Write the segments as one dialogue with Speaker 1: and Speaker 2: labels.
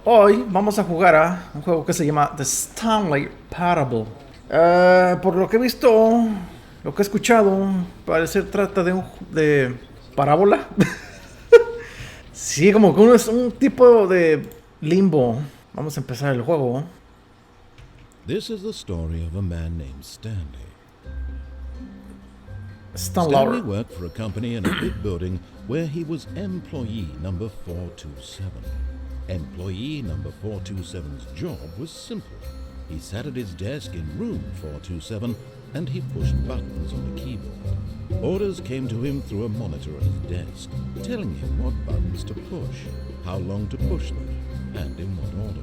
Speaker 1: Hoy vamos a jugar a un juego que se llama The Stanley Parable. Por lo que he visto, lo que he escuchado, parece trata de parábola. Sí, como que es un tipo de limbo. Vamos a empezar el juego.
Speaker 2: This is the story of a man named Stanley.
Speaker 1: Stanley
Speaker 2: worked for a company in a big building where he was employee number 427. Employee number 427's job was simple. He sat at his desk in room 427 and he pushed buttons on the keyboard. Orders came to him through a monitor at his desk, telling him what buttons to push, how long to push them, and in what order.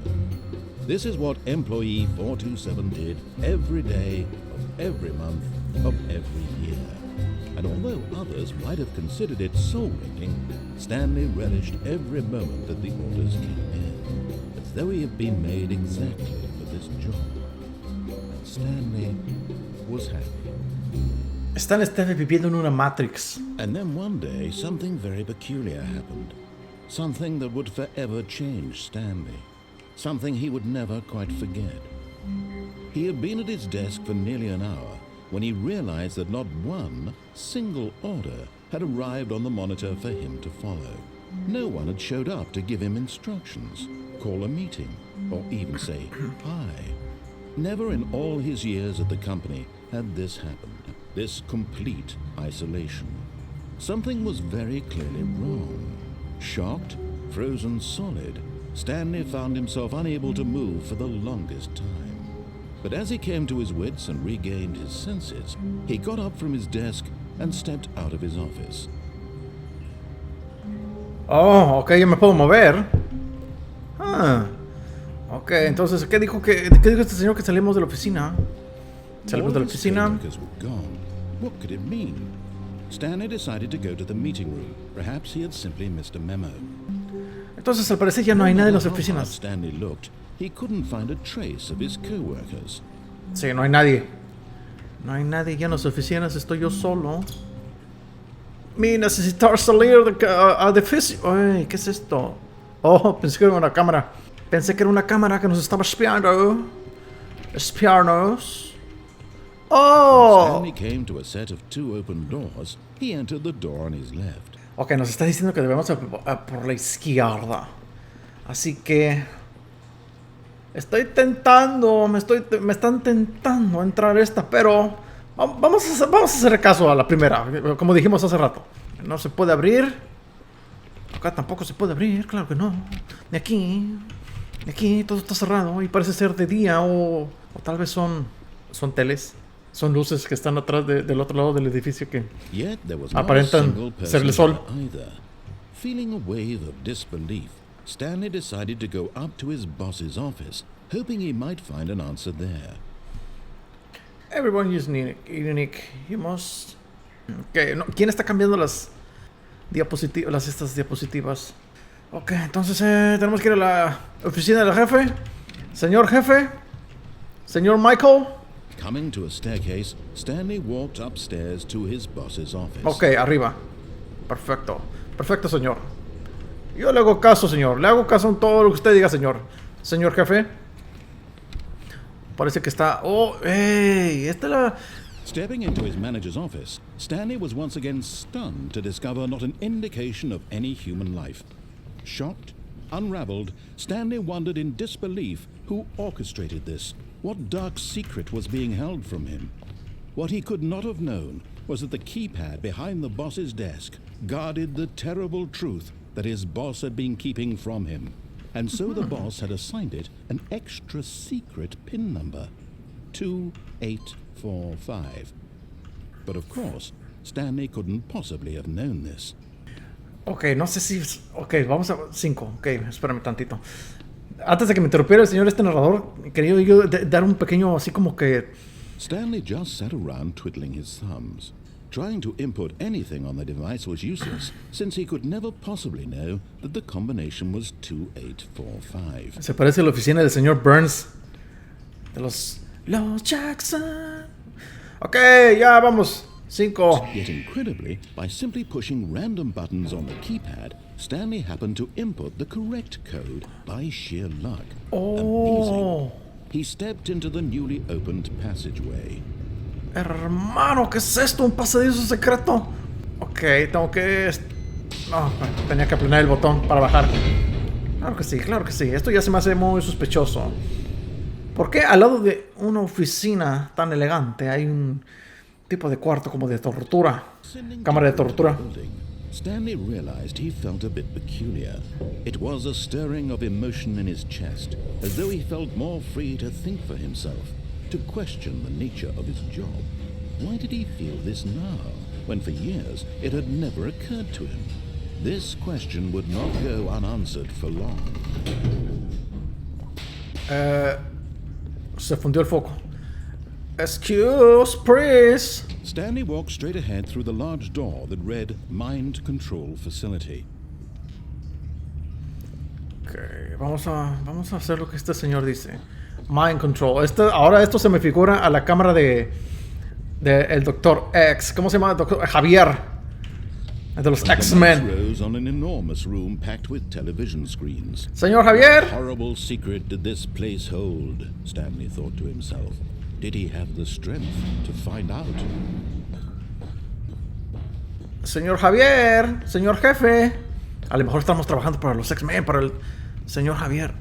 Speaker 2: This is what employee 427 did every day of every month of every year. And although others might have considered it soul-rending, Stanley relished every moment that the orders came in, as though he had been made exactly for this job. And Stanley was happy.
Speaker 1: Stanley está viviendo en una Matrix.
Speaker 2: And then one day, something very peculiar happened. Something that would forever change Stanley. Something he would never quite forget. He had been at his desk for nearly an hour when he realized that not one single order had arrived on the monitor for him to follow. No one had showed up to give him instructions, call a meeting, or even say hi. Never in all his years at the company had this happened, this complete isolation. Something was very clearly wrong. Shocked, frozen solid, Stanley found himself unable to move for the longest time. But as he came to his wits and regained his senses, he got up from his desk and stepped out of his office.
Speaker 1: Oh, ok, ya me puedo mover. Ah, ok, entonces, ¿qué dijo este señor que salimos de la oficina? Salimos de la oficina.
Speaker 2: All his co-workers were gone. What could it mean? Stanley decided to go to the meeting room. Perhaps he had simply missed a memo.
Speaker 1: Entonces, al parecer ya no hay nadie en las
Speaker 2: No matter how hard
Speaker 1: oficinas.
Speaker 2: Stanley looked, he couldn't find a trace of his co-workers.
Speaker 1: Sí, no hay nadie. No hay nadie ya en las oficinas, estoy yo solo. Mi necesitar salir de edificio. Ay, ¿qué es esto? Oh, pensé que era una cámara. Pensé que era una cámara que nos estaba espiando. Espiarnos. Oh.
Speaker 2: Stanley came to a set of two open doors. He entered the door on his left.
Speaker 1: Ok, nos está diciendo que debemos por la izquierda. Así que estoy tentando, me están tentando entrar esta, pero vamos a hacer caso a la primera, como dijimos hace rato. No se puede abrir. Acá tampoco se puede abrir, claro que no. De aquí todo está cerrado y parece ser de día o tal vez son teles. Son luces que están atrás del otro lado del edificio que
Speaker 2: Yet there was not a
Speaker 1: aparentan
Speaker 2: single
Speaker 1: ser el
Speaker 2: person
Speaker 1: sol.
Speaker 2: there either. Feeling a wave of disbelief, Stanley decided to go up to his boss's office, hoping he might find an answer there.
Speaker 1: Everyone is unique. You must. Okay, no, ¿quién está cambiando las diapositivas? Estas diapositivas. Ok, entonces tenemos que ir a la oficina del jefe. Señor jefe. Señor Michael.
Speaker 2: Coming to a staircase, Stanley walked upstairs to his boss's office.
Speaker 1: Ok, arriba. Perfecto. Perfecto, señor. Yo le hago caso, señor. Le hago caso en todo lo que usted diga, señor. Señor jefe. Parece que está... Oh, hey. Esta es la...
Speaker 2: Stepping into his manager's office, Stanley was once again stunned to discover not an indication of any human life. Shocked, unraveled, Stanley wondered in disbelief who orchestrated this. What dark secret was being held from him? What he could not have known was that the keypad behind the boss's desk guarded the terrible truth that his boss had been keeping from him. And so the boss had assigned it an extra secret PIN number, 2845. But of course, Stanley couldn't possibly have known this.
Speaker 1: Ok, no sé si... Ok, vamos a... 5. Ok, espérame tantito. Antes de que me interrumpiera el señor narrador, quería yo dar un pequeño así como que...
Speaker 2: Stanley just sat around twiddling his thumbs. Trying to input anything on the device was useless, since he could never possibly know that the combination was 2845.
Speaker 1: Se parece a la oficina del señor Burns. De los Jackson. Ok, ya vamos. 5.
Speaker 2: Yet incredibly, by simply pushing random buttons on the keypad, Stanley happened to input the correct code by sheer luck.
Speaker 1: Oh.
Speaker 2: Amazing. He stepped into the newly opened passageway.
Speaker 1: Hermano, ¿qué es esto? ¿Un pasadizo secreto? Ok, tengo que... No, tenía que aplanar el botón para bajar. Claro que sí, claro que sí. Esto ya se me hace muy sospechoso. ¿Por qué al lado de una oficina tan elegante hay un tipo de cuarto como de tortura? Cámara de tortura.
Speaker 2: Stanley realized he felt a bit peculiar. It was a stirring of emotion in his chest, as though he felt more free to think for himself, to question the nature of his job. Why did he feel this now, when for years it had never occurred to him? This question would not go unanswered for long.
Speaker 1: Se fundió el foco. Excuse, please.
Speaker 2: Stanley walked straight ahead through the large door that read Mind Control Facility.
Speaker 1: Ok, vamos a hacer lo que este señor dice. Mind Control. Ahora esto se me figura a la cámara de el Dr. X. ¿Cómo se llama? Dr. Javier. De los X-Men.
Speaker 2: Rose on an enormous room packed with television screens.
Speaker 1: Señor Javier.
Speaker 2: What horrible secret did this place hold? Stanley thought to himself. Did he have the strength to find out?
Speaker 1: Señor Javier, señor jefe. A lo mejor estamos trabajando para los X-Men, para el señor Javier.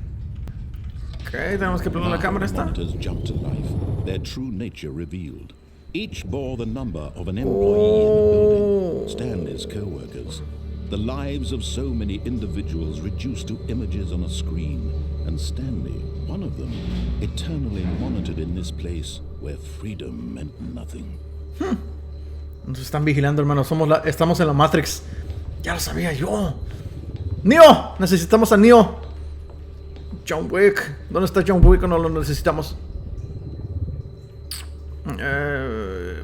Speaker 1: Ok, tenemos que prender la cámara esta.
Speaker 2: Monitors jumped to life, their true nature revealed. Each bore the number of an employee in the building, Stanley's co-workers. The lives of so many individuals reduced to images on a screen, and Stanley, one of them, eternally monitored in this place where freedom meant nothing.
Speaker 1: Nos están vigilando, hermano. Estamos en la Matrix. Ya lo sabía yo. ¡Neo! Necesitamos a Neo. John Wick. ¿Dónde está John Wick? No lo necesitamos.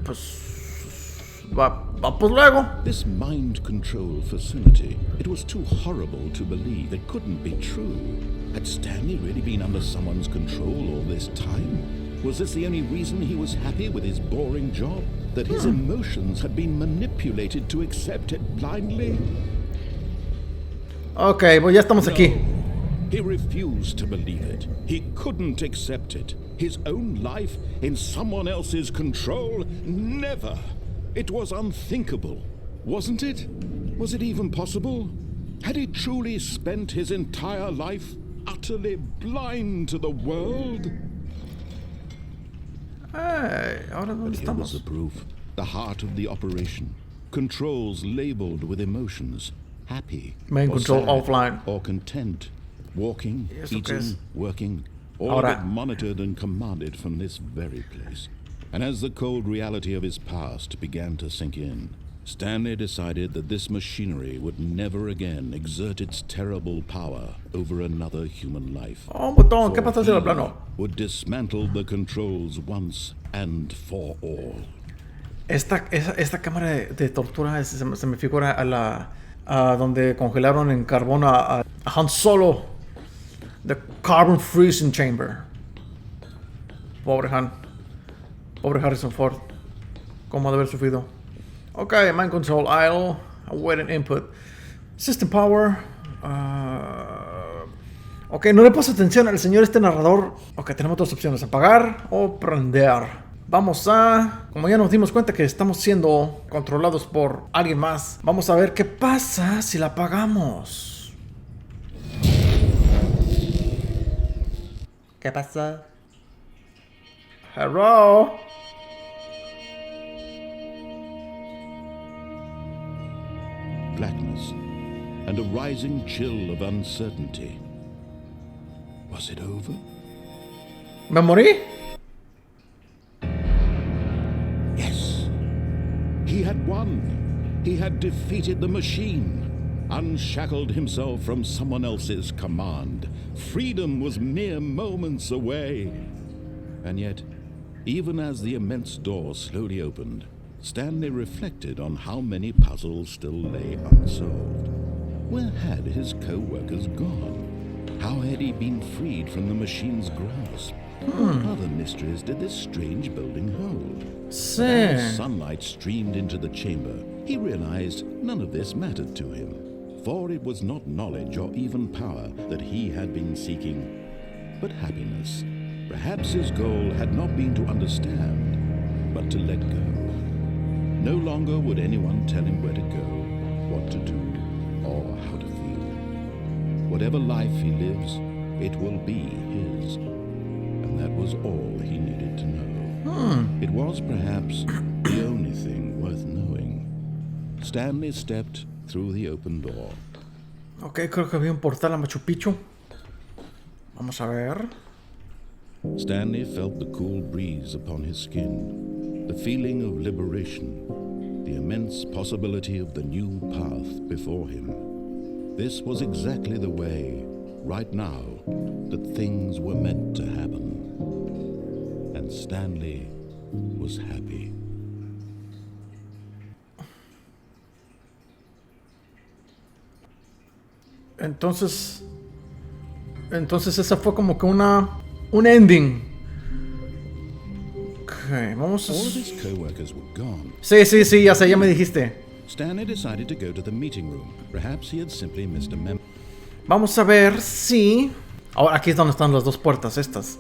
Speaker 1: Pues luego.
Speaker 2: This mind control facility, it was too horrible to believe. It couldn't be true. Had Stanley really been under someone's control all this time? Was this the only reason he was happy with his boring job? That his emotions had been manipulated to accept it blindly?
Speaker 1: Ok, pues ya estamos aquí.
Speaker 2: He refused to believe it. He couldn't accept it. His own life in someone else's control? Never. It was unthinkable, wasn't it? Was it even possible? Had he truly spent his entire life utterly blind to the world?
Speaker 1: Hey, ahora dónde
Speaker 2: But here was
Speaker 1: estamos.
Speaker 2: the proof. The heart of the operation. Controls labeled with emotions. Happy.
Speaker 1: Main
Speaker 2: or
Speaker 1: control
Speaker 2: sad,
Speaker 1: offline.
Speaker 2: Or content. Walking,
Speaker 1: ¿Y eso qué
Speaker 2: eating,
Speaker 1: es?
Speaker 2: working. All
Speaker 1: Ahora.
Speaker 2: of it monitored and commanded from this very place. And as the cold reality of his past began to sink in, Stanley decided that this machinery would never again exert its terrible power over another human life.
Speaker 1: Oh, un botón. ¿Qué
Speaker 2: For
Speaker 1: pasa si lo
Speaker 2: he
Speaker 1: plano?
Speaker 2: would dismantle the controls once and for all.
Speaker 1: Esta cámara de tortura se me figura a donde congelaron en carbón a Han Solo. The Carbon Freezing Chamber. Pobre Han. Pobre Harrison Ford. ¿Cómo ha de haber sufrido? Ok, Mind Control Idle. Awaiting input. System Power. Ok, no le puse atención al señor narrador. Ok, tenemos dos opciones. Apagar o prender. Vamos a... Como ya nos dimos cuenta que estamos siendo controlados por alguien más, vamos a ver qué pasa si la apagamos. ¿Qué pasa? Hello.
Speaker 2: Blackness and a rising chill of uncertainty. Was it over?
Speaker 1: ¿Me morí?
Speaker 2: Yes. He had won. He had defeated the machine, unshackled himself from someone else's command. Freedom was mere moments away. And yet, even as the immense door slowly opened, Stanley reflected on how many puzzles still lay unsolved. Where had his co-workers gone? How had he been freed from the machine's grasp? What other mysteries did this strange building hold?
Speaker 1: Sí.
Speaker 2: As sunlight streamed into the chamber, he realized none of this mattered to him. For it was not knowledge or even power that he had been seeking, but happiness. Perhaps his goal had not been to understand, but to let go. No longer would anyone tell him where to go, what to do, or how to feel. Whatever life he lives, it will be his. And that was all he needed to know. It was perhaps the only thing worth knowing. Stanley stepped through the open door.
Speaker 1: Ok, creo que había un portal a Machu Picchu. Vamos a ver.
Speaker 2: Stanley felt the cool breeze upon his skin, the feeling of liberation, the immense possibility of the new path before him. This was exactly the way, right now, that things were meant to happen. And Stanley was happy.
Speaker 1: Entonces esa fue como que un ending. Ok, vamos a...
Speaker 2: All of his co-workers were gone.
Speaker 1: Sí, ya sé, ya me dijiste.
Speaker 2: Stanley decided to go to the meeting room. Perhaps he had simply missed a memo.
Speaker 1: Vamos a ver si... Ahora aquí es donde están las dos puertas estas.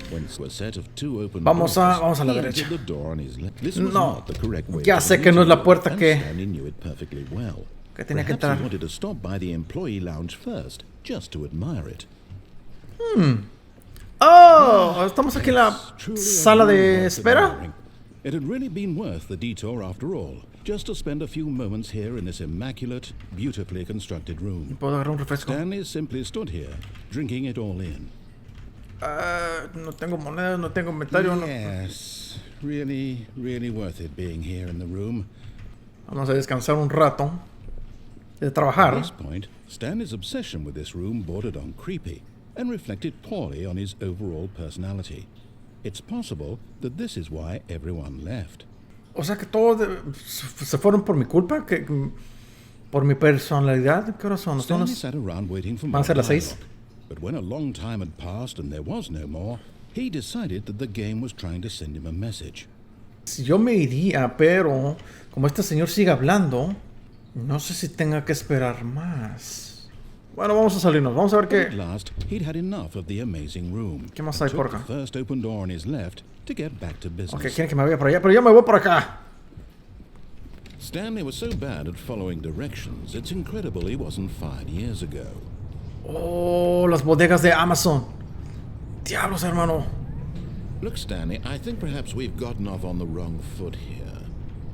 Speaker 1: Vamos a la derecha. No, ya sé que no es la puerta que tenía que entrar. Oh, estamos aquí en la sala de espera.
Speaker 2: It had really been worth the detour after all, just to spend a few moments here in this immaculate, beautifully constructed room.
Speaker 1: ¿Puedo agarrar un refresco?
Speaker 2: Stanley simply stood here, drinking it all in.
Speaker 1: No tengo monedas, no tengo inventario.
Speaker 2: Yes, really worth it being here in the room.
Speaker 1: Vamos a descansar un rato de trabajar.
Speaker 2: At this point, Stanley's obsession with this room bordered on creepy and reflected poorly on his overall personality. It's possible that this is why everyone left.
Speaker 1: O sea que todos se fueron por mi culpa, que por mi personalidad. ¿Qué horas son?
Speaker 2: Stanley sat around waiting for
Speaker 1: Van a ser las 6.
Speaker 2: But when a long time had passed and there was no more, he decided that the game was trying to send him a message.
Speaker 1: Yo me iría, pero como este señor sigue hablando, no sé si tenga que esperar más. Bueno, vamos a salirnos. Vamos a ver qué...
Speaker 2: At last, he'd had enough of the amazing room.
Speaker 1: ¿Qué más hay por acá?
Speaker 2: The first open door on his left to get back to business.
Speaker 1: Ok, quieren que me vaya por allá, pero yo me voy por acá.
Speaker 2: Stanley was so bad at following directions, it's incredible he wasn't fired years ago.
Speaker 1: Oh, las bodegas de Amazon. Diablos, hermano.
Speaker 2: Look, Stanley, I think perhaps we've gotten off on the wrong foot here.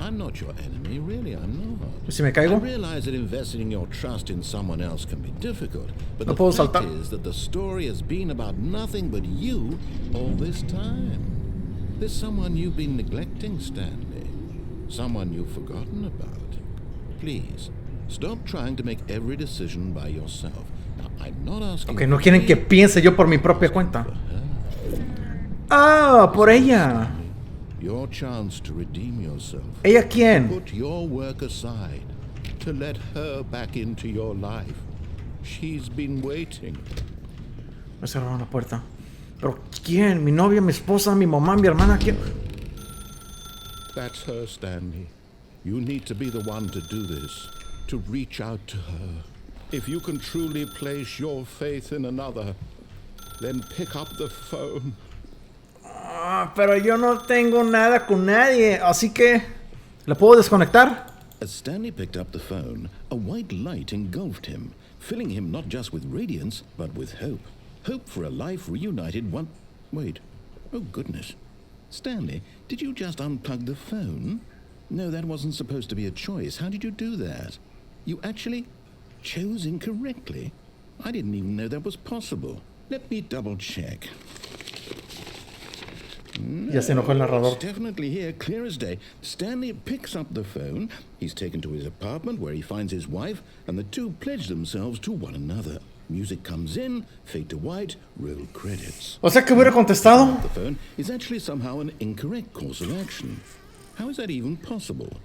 Speaker 2: I'm not your enemy, really, I'm not.
Speaker 1: ¿Si me caigo?
Speaker 2: I realize that investing your trust in someone else can be difficult, but
Speaker 1: ¿No
Speaker 2: the
Speaker 1: puedo
Speaker 2: fact
Speaker 1: saltar?
Speaker 2: is that the story has been about nothing but you all this time. There's someone you've been neglecting, Stanley. Someone you've forgotten about. Please, stop trying to make every decision by yourself. Now, I'm not asking...
Speaker 1: Ok, no quieren que piense yo por mi propia cuenta. Ah, por ella.
Speaker 2: Your chance to redeem yourself.
Speaker 1: ¿Ella quién?
Speaker 2: Put your work aside, to let her back into your life. She's been waiting.
Speaker 1: Me cerraron la puerta. ¿Pero quién? ¿Mi novia, mi esposa, mi mamá, mi hermana? ¿Quién?
Speaker 2: That's her, Stanley. You need to be the one to do this, to reach out to her. If you can truly place your faith in another, then pick up the phone.
Speaker 1: Pero yo no tengo nada con nadie, así que... ¿La puedo desconectar?
Speaker 2: As Stanley picked up the phone, a white light engulfed him, filling him not just with radiance, but with hope. Hope for a life reunited one... Wait. Oh, goodness. Stanley, did you just unplug the phone? No, that wasn't supposed to be a choice. How did you do that? You actually chose incorrectly? I didn't even know that was possible. Let me double check.
Speaker 1: Ya se enojó el narrador.
Speaker 2: It's definitely here, clear as day. Stanley picks up the phone. He's taken to his apartment where he finds his wife, and the two pledge themselves to one another. Music comes in, fade to white, roll credits.
Speaker 1: O sea que hubiera contestado.
Speaker 2: The phone is actually somehow an incorrect course of action. How is that even possible?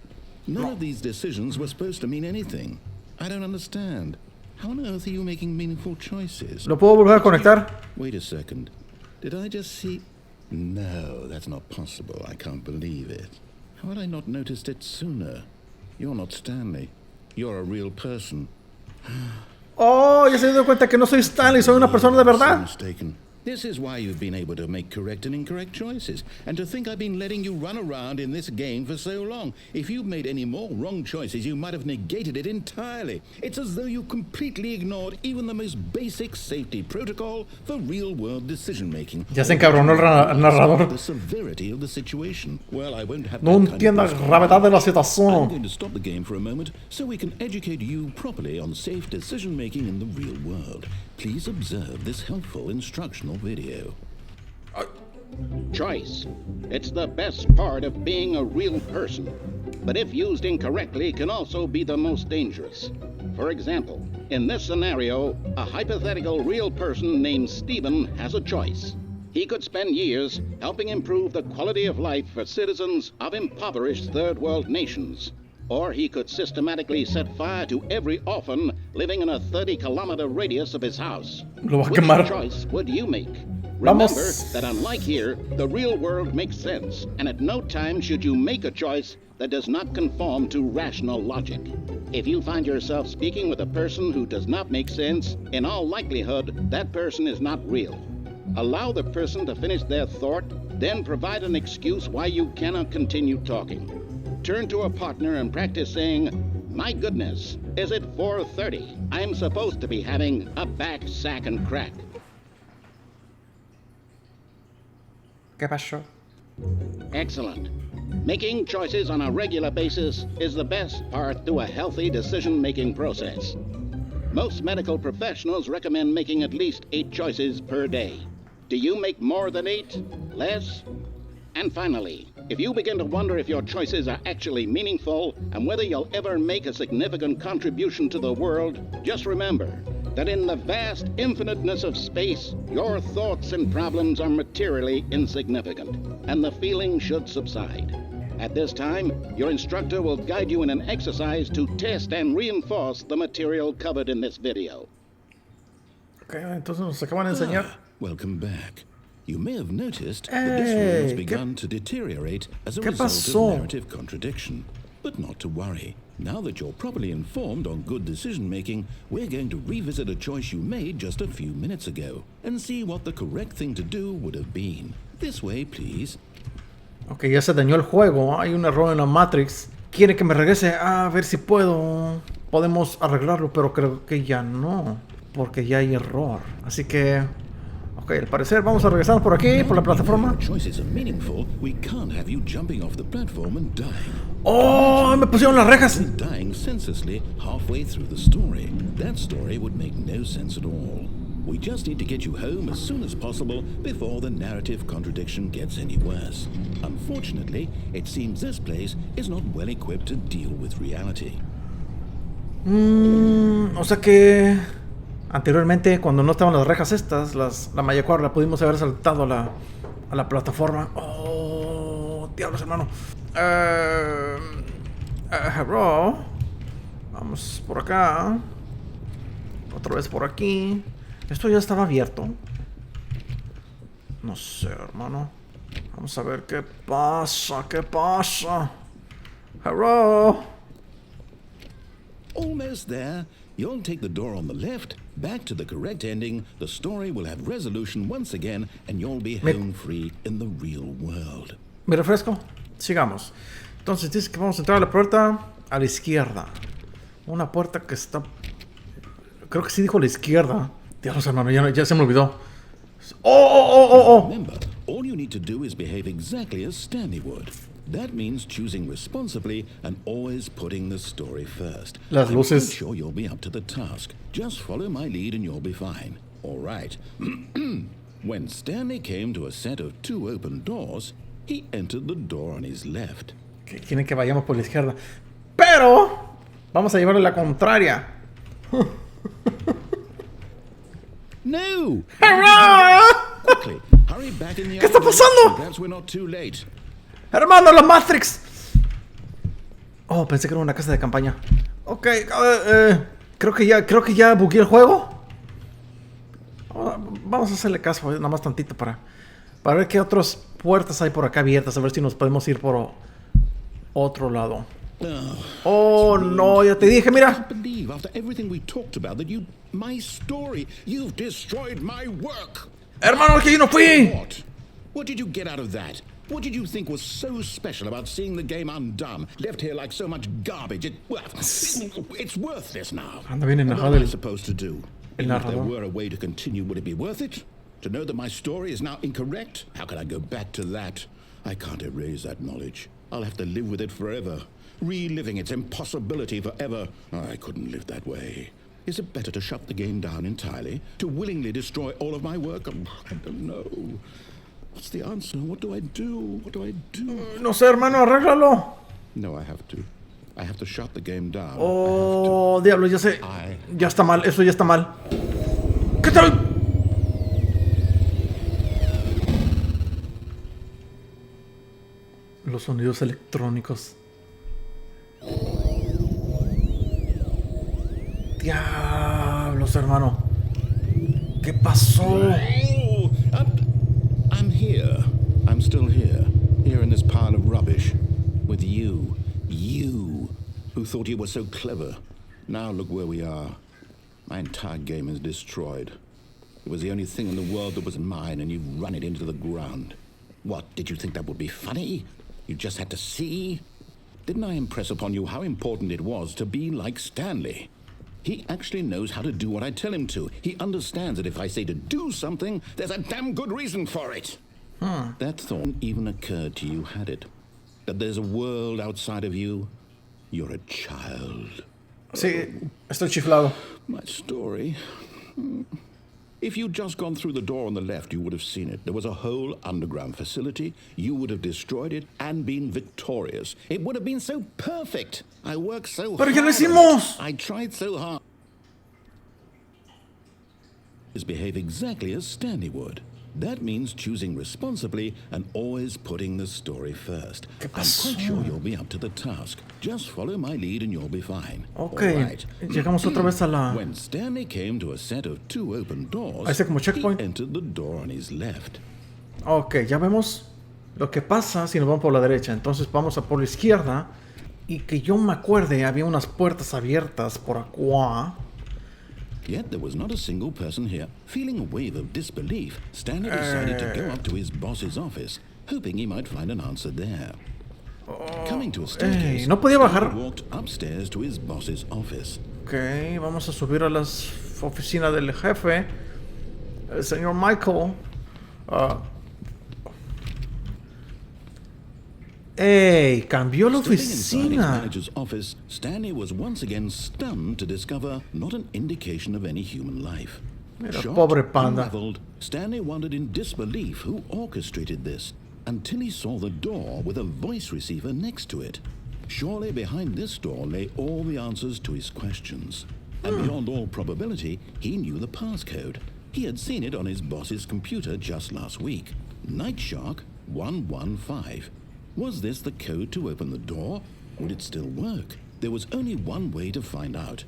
Speaker 2: None of these decisions were supposed to mean anything. I don't understand. How on earth are you making meaningful choices?
Speaker 1: ¿Lo puedo volver a conectar?
Speaker 2: Wait a second. Did I just see... No, that's not possible. I can't believe it. How had I not noticed it sooner? You're not Stanley. You're a real person.
Speaker 1: Oh, ya se dio cuenta que no soy Stanley, soy una persona de verdad.
Speaker 2: This is why you've been able to make correct and incorrect choices. And to think I've been letting you run around in this game for so long. If you'd made any more wrong choices, you might have negated it entirely. It's as though you completely ignored even the most basic safety protocol for real-world decision-making.
Speaker 1: Ya se encabronó el narrador.
Speaker 2: The severity of the situation. Well, I won't have
Speaker 1: No entiende la gravedad de la
Speaker 2: I'm
Speaker 1: situación.
Speaker 2: going to stop the game for a moment so we can educate you properly on safe decision-making in the real world. Please observe this helpful instructional video.
Speaker 3: Choice. It's the best part of being a real person. But if used incorrectly, can also be the most dangerous. For example, in this scenario, a hypothetical real person named Stephen has a choice. He could spend years helping improve the quality of life for citizens of impoverished third world nations. Or he could systematically set fire to every orphan living in a 30-kilometer radius of his house.
Speaker 1: Lo va a
Speaker 3: Which
Speaker 1: quemar.
Speaker 3: choice would you make?
Speaker 1: Vamos.
Speaker 3: Remember that unlike here, the real world makes sense, and at no time should you make a choice that does not conform to rational logic. If you find yourself speaking with a person who does not make sense, in all likelihood, that person is not real. Allow the person to finish their thought, then provide an excuse why you cannot continue talking. Turn to a partner and practice saying, "My goodness, is it 4:30? I'm supposed to be having a back, sack, and crack."
Speaker 1: ¿Qué pasó?
Speaker 3: Excellent. Making choices on a regular basis is the best part to a healthy decision-making process. Most medical professionals recommend making at least 8 choices per day. Do you make more than 8? Less? And finally, if you begin to wonder if your choices are actually meaningful and whether you'll ever make a significant contribution to the world, just remember that in the vast infiniteness of space, your thoughts and problems are materially insignificant, and the feeling should subside. At this time, your instructor will guide you in an exercise to test and reinforce the material covered in this video.
Speaker 1: Okay, entonces nos acaban de enseñar.
Speaker 2: Welcome back. You may have noticed that this room has
Speaker 1: Hey,
Speaker 2: begun to deteriorate as a
Speaker 1: ¿qué
Speaker 2: result
Speaker 1: pasó?
Speaker 2: of narrative contradiction. But not to worry. Now that you're properly informed on good decision-making, we're going to revisit a choice you made just a few minutes ago and see what the correct thing to do would have been. This way, please.
Speaker 1: Ok, ya se dañó el juego. Hay un error en la Matrix. Quiere que me regrese a ver si puedo. Podemos arreglarlo, pero creo que ya no. Porque ya hay error. Así que... Ok, al parecer vamos a regresar por aquí, por la plataforma.
Speaker 2: If your choices are meaningful, we can't have you jumping off the platform and dying.
Speaker 1: ¡Oh! Me pusieron las rejas.
Speaker 2: Dying senselessly halfway through the story. That story would make no sense at all. We just need to get you home as soon as possible before the narrative contradiction gets any worse. Unfortunately, it seems this place is not well equipped to deal with reality.
Speaker 1: O sea que... Anteriormente, cuando no estaban las rejas estas, la mayacuar, la pudimos haber saltado a la plataforma. ¡Oh! Diablos, hermano. Bro. Vamos por acá. Otra vez por aquí. Esto ya estaba abierto. No sé, hermano. Vamos a ver qué pasa. ¿Qué pasa? Hello.
Speaker 2: Almost there. You'll take the door on the left, back to the correct ending, the story will have resolution once again, and you'll be home free in the real world.
Speaker 1: Me refresco. Sigamos. Entonces dice que vamos a entrar a la puerta a la izquierda. Una puerta que está... Creo que sí dijo a la izquierda. Dios, hermano, ya se me olvidó. ¡Oh!
Speaker 2: Remember, all you need to do is behave exactly as Stanley would. That means choosing responsibly and always putting the story first.
Speaker 1: Las luces.
Speaker 2: I'm sure you'll be up to the task. Just follow my lead and you'll be fine. All right. When Stanley came to a set of 2 open doors, he entered the door on his left.
Speaker 1: Que quieren que vayamos por la izquierda. Pero vamos a llevarle la contraria.
Speaker 2: No! Quickly, hurry back in the
Speaker 1: ¿Qué está pasando?
Speaker 2: Perhaps we're not too late.
Speaker 1: ¡Hermano, la Matrix! Oh, pensé que era una casa de campaña. Ok, creo que ya bugueé el juego. Vamos a hacerle caso, nada más tantito para ver qué otras puertas hay por acá abiertas. A ver si nos podemos ir por otro lado. Oh, no, ya te dije, mira.
Speaker 2: Believe after everything we talked about that my story, you've destroyed my work.
Speaker 1: Hermano, que yo no fui.
Speaker 2: What did you get out of that? What did you think was so special about seeing the game undone, left here like so much garbage? It's worthless now.
Speaker 1: Anda bien
Speaker 2: What
Speaker 1: enojado
Speaker 2: am I supposed to do?
Speaker 1: el
Speaker 2: Even if there
Speaker 1: narrador.
Speaker 2: were a way to continue, would it be worth it? To know that my story is now incorrect? How can I go back to that? I can't erase that knowledge. I'll have to live with it forever, reliving its impossibility forever. I couldn't live that way. Is it better to shut the game down entirely? To willingly destroy all of my work? I don't know. What's the answer? What do I do? What do I do?
Speaker 1: No sé, hermano, arréglalo.
Speaker 2: No, I have to. I have to shut the game down.
Speaker 1: Oh, diablo, ya sé. Ya está mal, eso ya está mal. ¿Qué tal? Los sonidos electrónicos. Diablos, hermano. ¿Qué pasó?
Speaker 2: Oh, I'm here. I'm still here. Here in this pile of rubbish. With you. You. Who thought you were so clever. Now look where we are. My entire game is destroyed. It was the only thing in the world that was mine, and you've run it into the ground. What, did you think that would be funny? You just had to see? Didn't I impress upon you how important it was to be like Stanley? He actually knows how to do what I tell him to. He understands that if I say to do something, there's a damn good reason for it. That thought even occurred to you, had it? That there's a world outside of you? You're a child.
Speaker 1: Sí, estoy chiflado.
Speaker 2: My story. If you'd just gone through the door on the left, you would have seen it. There was a whole underground facility. You would have destroyed it and been victorious. It would have been so perfect. I worked so hard.
Speaker 1: Pero ya lo hicimos.
Speaker 2: I tried so hard. Behave exactly as Stanley would. That means choosing responsibly and always putting the story first. I'm quite sure you'll be up to the task. Just follow my lead and you'll be fine.
Speaker 1: Ok,
Speaker 2: right.
Speaker 1: llegamos otra vez a la...
Speaker 2: When Stanley came to a set of 2 open doors,
Speaker 1: Ahí está como checkpoint.
Speaker 2: he entered the door on his left.
Speaker 1: Ok, ya vemos lo que pasa si nos vamos por la derecha. Entonces vamos a por la izquierda. Y que yo me acuerde, había unas puertas abiertas por acá.
Speaker 2: Yet there was not a single person here. Feeling a wave of disbelief, Stanley decided to go up to his boss's office, hoping he might find an answer there. Coming to a staircase,
Speaker 1: no podía bajar.
Speaker 2: Stanley walked upstairs to his boss's office.
Speaker 1: Ok, vamos a subir a la oficina del jefe, el señor Michael. ¡Ey! Cambió la
Speaker 2: Stepping inside his
Speaker 1: oficina.
Speaker 2: manager's office, Stanley was once again stunned to discover not an indication of any human life.
Speaker 1: Mira,
Speaker 2: Shocked,
Speaker 1: pobre panda.
Speaker 2: unraveled, Stanley wondered in disbelief who orchestrated this, until he saw the door with a voice receiver next to it. Surely behind this door lay all the answers to his questions. And beyond all probability, he knew the passcode. He had seen it on his boss's computer just last week. Night Shark 115. Was this the code to open the door? Would it still work? There was only one way to find out.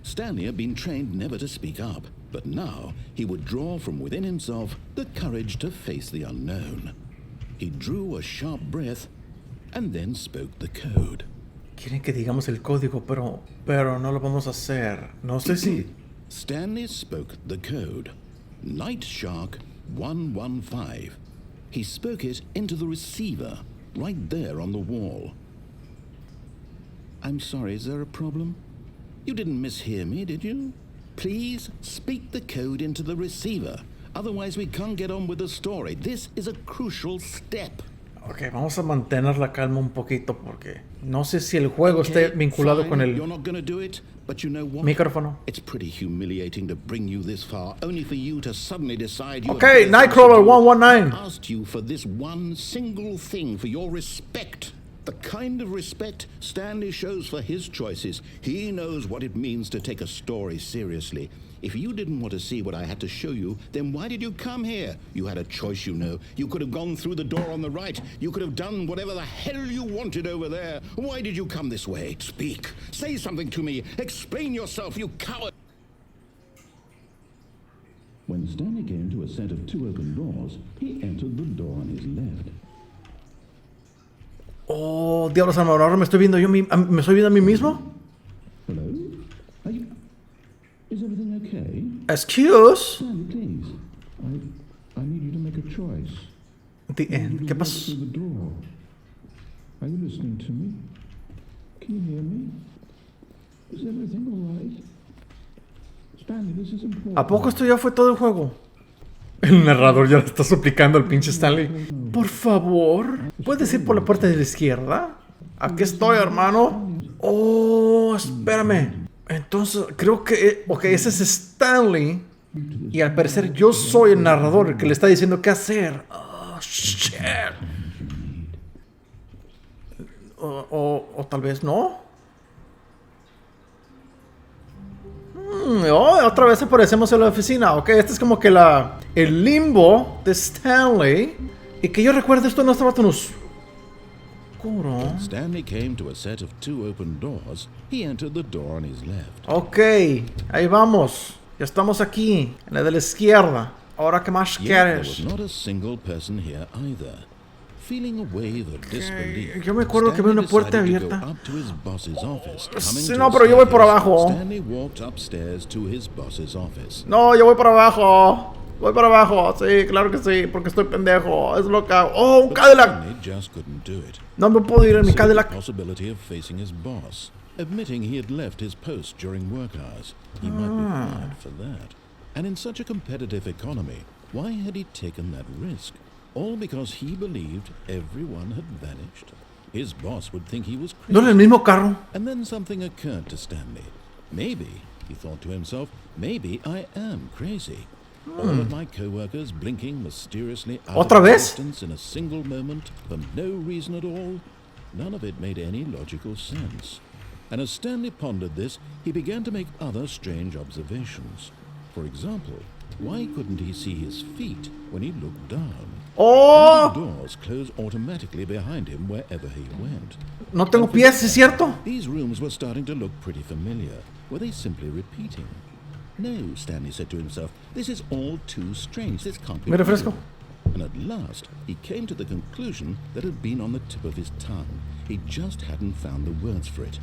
Speaker 2: Stanley had been trained never to speak up, but now he would draw from within himself the courage to face the unknown. He drew a sharp breath and then spoke the code.
Speaker 1: Quieren que digamos el código, pero no lo vamos a hacer. No sé si...
Speaker 2: Stanley spoke the code. Night Shark 115. He spoke it into the receiver, right there on the wall. I'm sorry, is there a problem? You didn't mishear me, did you? Please speak the code into the receiver. Otherwise we can't get on with the story. This is a crucial step.
Speaker 1: Ok, vamos a mantener la calma un poquito porque no sé si el juego esté vinculado con el
Speaker 2: You're not gonna do it, but you know what?
Speaker 1: micrófono.
Speaker 2: It's pretty humiliating to bring you this far, only for you to suddenly decide you...
Speaker 1: Ok, Nightcrawler 119.
Speaker 2: asked you for this one single thing, for your respect. The kind of respect Stanley shows for his choices. He knows what it means to take a story seriously. If you didn't want to see what I had to show you, then why did you come here? You had a choice, you know. You could have gone through the door on the right. You could have done whatever the hell you wanted over there. Why did you come this way? Speak. Say something to me. Explain yourself, you coward. When Stanley came to a set of 2 open doors, he entered the door on his left.
Speaker 1: Oh, diablos, ahora me estoy viendo me estoy viendo a mí mismo.
Speaker 2: Hello? Is everything okay?
Speaker 1: Excuse.
Speaker 2: Stanley, please. I need you to make a choice.
Speaker 1: The end. ¿Qué pasó?
Speaker 2: Through the door. Are you listening to me? Can you hear me? Is everything all right? Stanley, this is important.
Speaker 1: ¿A poco esto ya fue todo el juego? El narrador ya le está suplicando al pinche Stanley. Por favor, ¿puedes ir por la puerta de la izquierda? Aquí estoy, hermano. Oh, espérame. Entonces, creo que... Ok, ese es Stanley. Y al parecer yo soy el narrador el que le está diciendo qué hacer. Oh, shit. O tal vez no. Otra vez aparecemos en la oficina. Ok, este es como que el limbo de Stanley. Y que yo recuerde, esto no estaba tan oscuro.
Speaker 2: Stanley came to a set of 2 open doors. He entered the door on his left.
Speaker 1: Ok, ahí vamos. Ya estamos aquí, en la de la izquierda. Ahora, ¿qué más
Speaker 2: Yet there was
Speaker 1: quieres?
Speaker 2: not a single person here either. Feeling a wave of disbelief,
Speaker 1: Yo me acuerdo que vi una puerta
Speaker 2: Stanley decided to
Speaker 1: abierta.
Speaker 2: go up to his boss's office. Coming
Speaker 1: Sí,
Speaker 2: to
Speaker 1: no,
Speaker 2: a
Speaker 1: pero yo voy por
Speaker 2: staircase,
Speaker 1: abajo.
Speaker 2: Stanley walked upstairs to his boss's office.
Speaker 1: No, yo voy para abajo. Voy para abajo. Sí, claro que sí, porque estoy pendejo. Es lo que hago. Oh, un
Speaker 2: But
Speaker 1: Cadillac.
Speaker 2: Stanley just couldn't do it.
Speaker 1: No me puedo ir en mi
Speaker 2: Considered the
Speaker 1: Cadillac.
Speaker 2: possibility of facing his boss, admitting he had left his post during work hours. He might be fired for that. And in such a competitive economy, why had he taken that risk? All because he believed everyone had vanished. His boss would think he was
Speaker 1: ¿No en el
Speaker 2: crazy.
Speaker 1: mismo carro?
Speaker 2: And then something occurred to Stanley. Maybe, he thought to himself, maybe I am crazy. All of my co-workers blinking mysteriously out
Speaker 1: ¿Otra
Speaker 2: of
Speaker 1: vez?
Speaker 2: existence in a single moment for no reason at all. None of it made any logical sense. And as Stanley pondered this, he began to make other strange observations. For example, why couldn't he see his feet when he looked down?
Speaker 1: Oh,
Speaker 2: The doors closed automatically behind him wherever he went.
Speaker 1: no tengo pies, ¿es cierto?
Speaker 2: These rooms were starting to look pretty familiar. Were they simply repeating? No, Stanley said to himself, this is all too strange. This can't be
Speaker 1: Me refresco.
Speaker 2: real. And at last, he came to the conclusion that had been on the tip of his tongue. He just hadn't found the words for it.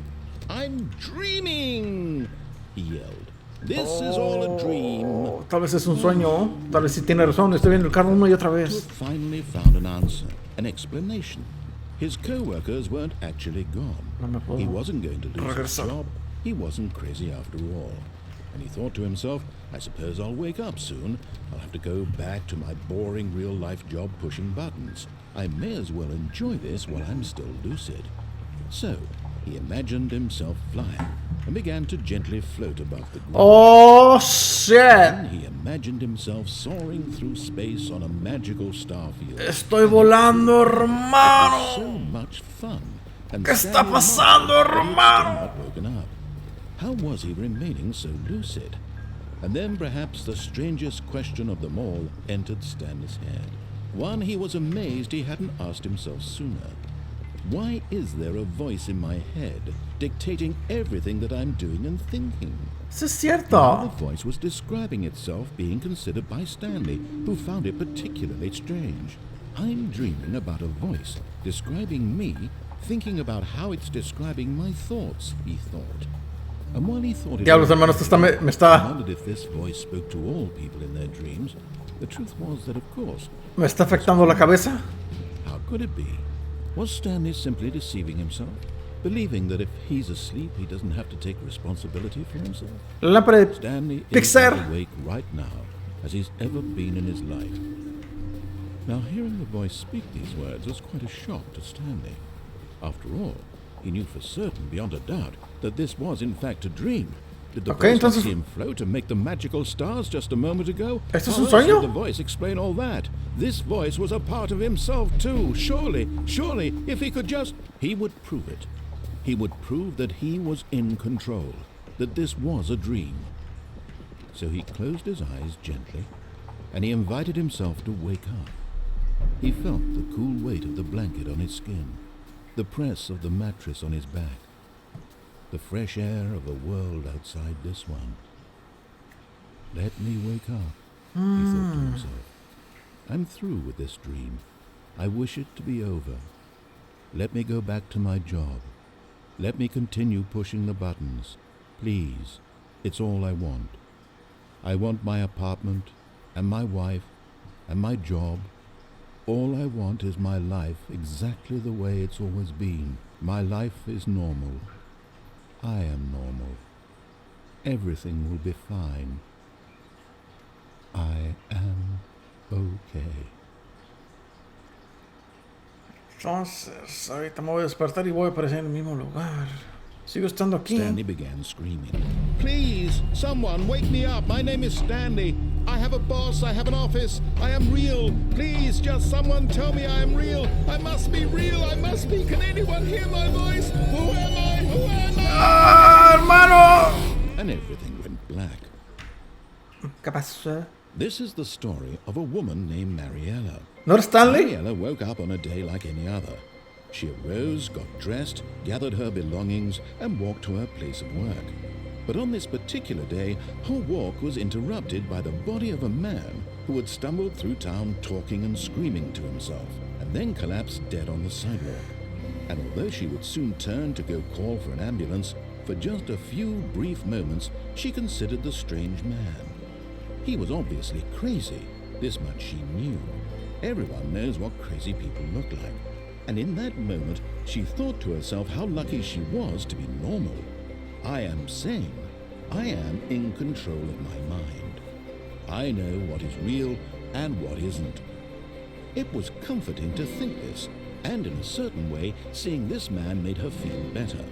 Speaker 2: I'm dreaming, he yelled. This is all a dream.
Speaker 1: Oh, tal vez es un sueño. Tal vez sí tiene razón. Estoy viendo el carro una y otra
Speaker 2: To have
Speaker 1: vez.
Speaker 2: finally found an answer, an explanation. His co-workers weren't actually gone.
Speaker 1: No me puedo
Speaker 2: He wasn't going to lose his
Speaker 1: regresar.
Speaker 2: job. He wasn't crazy after all. And he thought to himself, I suppose I'll wake up soon. I'll have to go back to my boring real-life job pushing buttons. I may as well enjoy this while I'm still lucid. So, he imagined himself flying and began to gently float above the ground.
Speaker 1: Oh, shit.
Speaker 2: Then he imagined himself soaring through space on a magical star field.
Speaker 1: Estoy volando, hermano.
Speaker 2: So much fun. And
Speaker 1: ¿Qué está
Speaker 2: Stanley
Speaker 1: pasando,
Speaker 2: marveled that he had
Speaker 1: hermano?
Speaker 2: still not woken up. How was he remaining so lucid? And then perhaps the strangest question of them all entered Stanley's head. One he was amazed he hadn't asked himself sooner. Why is there a voice in my head dictating everything that I'm doing and thinking?
Speaker 1: Eso es
Speaker 2: Now
Speaker 1: cierto.
Speaker 2: the voice was describing itself being considered by Stanley, who found it particularly strange. I'm dreaming about a voice describing me, thinking about how it's describing my thoughts, he thought. And while he thought it
Speaker 1: Diablos,
Speaker 2: over,
Speaker 1: hermano, esto
Speaker 2: he
Speaker 1: me está
Speaker 2: wondered if this voice spoke to all people in their dreams. The truth was that, of course,
Speaker 1: afectando la cabeza.
Speaker 2: how could it be? Was Stanley simply deceiving himself? Believing that if he's asleep, he doesn't have to take responsibility for himself?
Speaker 1: La lámpara de
Speaker 2: Stanley is
Speaker 1: Pixar.
Speaker 2: as awake right now as he's ever been in his life. Now, hearing the voice speak these words was quite a shock to Stanley. After all, he knew for certain, beyond a doubt, that this was in fact a dream. Did the
Speaker 1: Okay,
Speaker 2: voice not
Speaker 1: entonces-
Speaker 2: see him float and make the magical stars just a moment ago?
Speaker 1: ¿Esto es
Speaker 2: How
Speaker 1: un
Speaker 2: else
Speaker 1: sueño?
Speaker 2: would the voice explain all that? This voice was a part of himself too. Surely, if he could just... He would prove it. He would prove that he was in control, that this was a dream. So he closed his eyes gently, and he invited himself to wake up. He felt the cool weight of the blanket on his skin, the press of the mattress on his back, the fresh air of a world outside this one. Let me wake up, he thought to himself. I'm through with this dream. I wish it to be over. Let me go back to my job. Let me continue pushing the buttons. Please. It's all I want. I want my apartment, and my wife, and my job. All I want is my life exactly the way it's always been. My life is normal. I am normal. Everything will be fine. I am okay.
Speaker 1: Entonces, ahorita me voy a despertar y voy a aparecer en el mismo lugar. Sigo estando aquí.
Speaker 2: Stanley began screaming. Please, someone, wake me up. My name is Stanley. I have a boss. I have an office. I am real. Please, just someone tell me I am real. I must be real. I must be. Can anyone hear my voice? Who am I? Who am I?
Speaker 1: ¡Ah, hermano!
Speaker 2: And everything went black.
Speaker 1: ¿Qué pasó?
Speaker 2: This is the story of a woman named Mariella.
Speaker 1: ¿No eres Stanley?
Speaker 2: Mariella woke up on a day like any other. She arose, got dressed, gathered her belongings, and walked to her place of work. But on this particular day, her walk was interrupted by the body of a man who had stumbled through town talking and screaming to himself, and then collapsed dead on the sidewalk. And although she would soon turn to go call for an ambulance, for just a few brief moments she considered the strange man. He was obviously crazy, this much she knew. Everyone knows what crazy people look like. And in that moment, she thought to herself how lucky she was to be normal. I am sane. I am in control of my mind. I know what is real and what isn't. It was comforting to think this, and in a certain way, seeing this man made her feel better.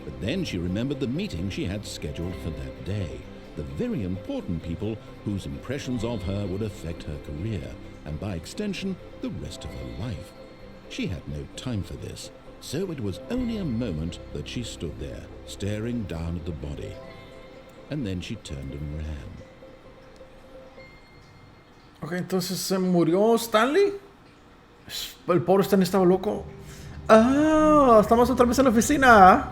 Speaker 2: But then she remembered the meeting she had scheduled for that day, the very important people whose impressions of her would affect her career, and by extension, the rest of her life. She had no time for this, so it was only a moment that she stood there, staring down at the body. And then she turned and ran.
Speaker 1: Ok, entonces se murió Stanley. El pobre Stanley estaba loco. Ah, estamos otra vez en la oficina.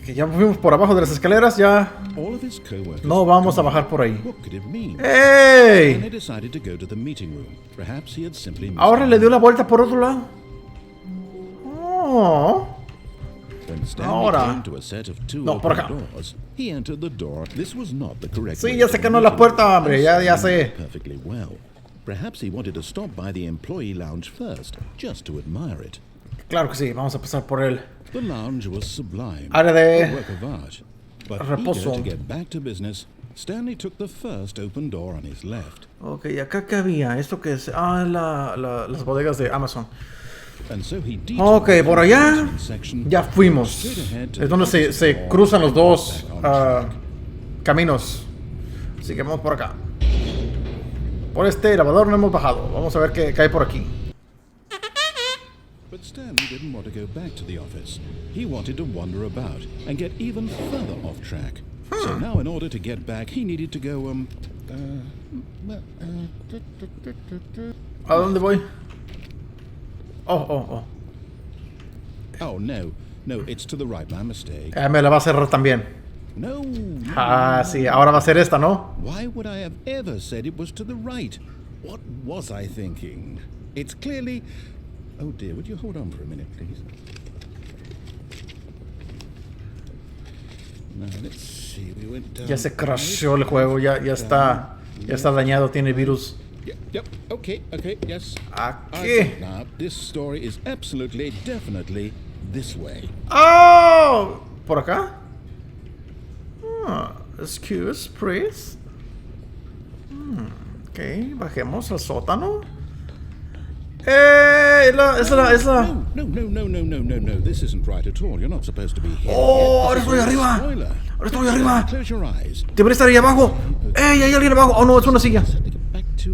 Speaker 1: Que ya fuimos por abajo de las escaleras, ya.
Speaker 2: All of his co-workers
Speaker 1: No vamos a bajar por ahí.
Speaker 2: What could it mean?
Speaker 1: ¡Ey!
Speaker 2: And he decided to go to the meeting room. Perhaps he had simply missed
Speaker 1: Ahora
Speaker 2: it.
Speaker 1: le dio la vuelta por otro lado. Oh.
Speaker 2: When Stanley
Speaker 1: Ahora.
Speaker 2: came to a set of two
Speaker 1: No, por
Speaker 2: open
Speaker 1: acá.
Speaker 2: doors, he entered the door. This was not the correct
Speaker 1: Sí,
Speaker 2: way
Speaker 1: ya
Speaker 2: to
Speaker 1: sé que no es
Speaker 2: the
Speaker 1: la puerta,
Speaker 2: meeting room.
Speaker 1: hombre, ya sé.
Speaker 2: Perfectly well. Perhaps he wanted to stop by the employee lounge first, just to admire it.
Speaker 1: Claro que sí, vamos a pasar por él.
Speaker 2: The lounge was sublime,
Speaker 1: Área de
Speaker 2: a work of art. But
Speaker 1: reposo.
Speaker 2: eager to get back to business, Stanley took the first open door on his left.
Speaker 1: Ok, ¿acá qué había? ¿Esto qué es? Ah, las bodegas de Amazon.
Speaker 2: And so he
Speaker 1: Ok,
Speaker 2: detoured
Speaker 1: por
Speaker 2: to the
Speaker 1: allá
Speaker 2: management section,
Speaker 1: ya fuimos.
Speaker 2: straight ahead to
Speaker 1: Es
Speaker 2: the
Speaker 1: donde se
Speaker 2: opposite door,
Speaker 1: cruzan los dos
Speaker 2: back on track.
Speaker 1: caminos. Así que vamos por acá. Por este elevador no hemos bajado. Vamos a ver qué hay por aquí.
Speaker 2: But Stanley didn't want to go back to the office. He wanted to wander about and get even further off track. So now in order to get back, he needed to go,
Speaker 1: ¿A dónde voy? Oh.
Speaker 2: Oh, no, it's to the right, my mistake.
Speaker 1: Me la va a cerrar también.
Speaker 2: No.
Speaker 1: Ah, sí, ahora va a ser esta, ¿no?
Speaker 2: Why would I have ever said it was to the right? What was I thinking? It's clearly... Oh dear, would you hold on for a minute, please? Now, let's see, we went down...
Speaker 1: Ya se crashó el juego, ya está dañado, tiene virus.
Speaker 2: Yep, okay, yes.
Speaker 1: Aquí.
Speaker 2: Now, this story is absolutely, definitely this way.
Speaker 1: ¡Oh! ¿Por acá? Excuse, please. Ok, bajemos al sótano. ¡Esa!
Speaker 2: No, this isn't right at all. You're not supposed to be here.
Speaker 1: ¡Oh! ¡Ahora
Speaker 2: This
Speaker 1: estoy
Speaker 2: is a
Speaker 1: arriba!
Speaker 2: spoiler.
Speaker 1: ¡Ahora estoy arriba!
Speaker 2: Close your eyes.
Speaker 1: Debería estar ahí abajo. ¡Ey! Hay alguien abajo. Oh, no, es una silla.
Speaker 2: Let me get back to,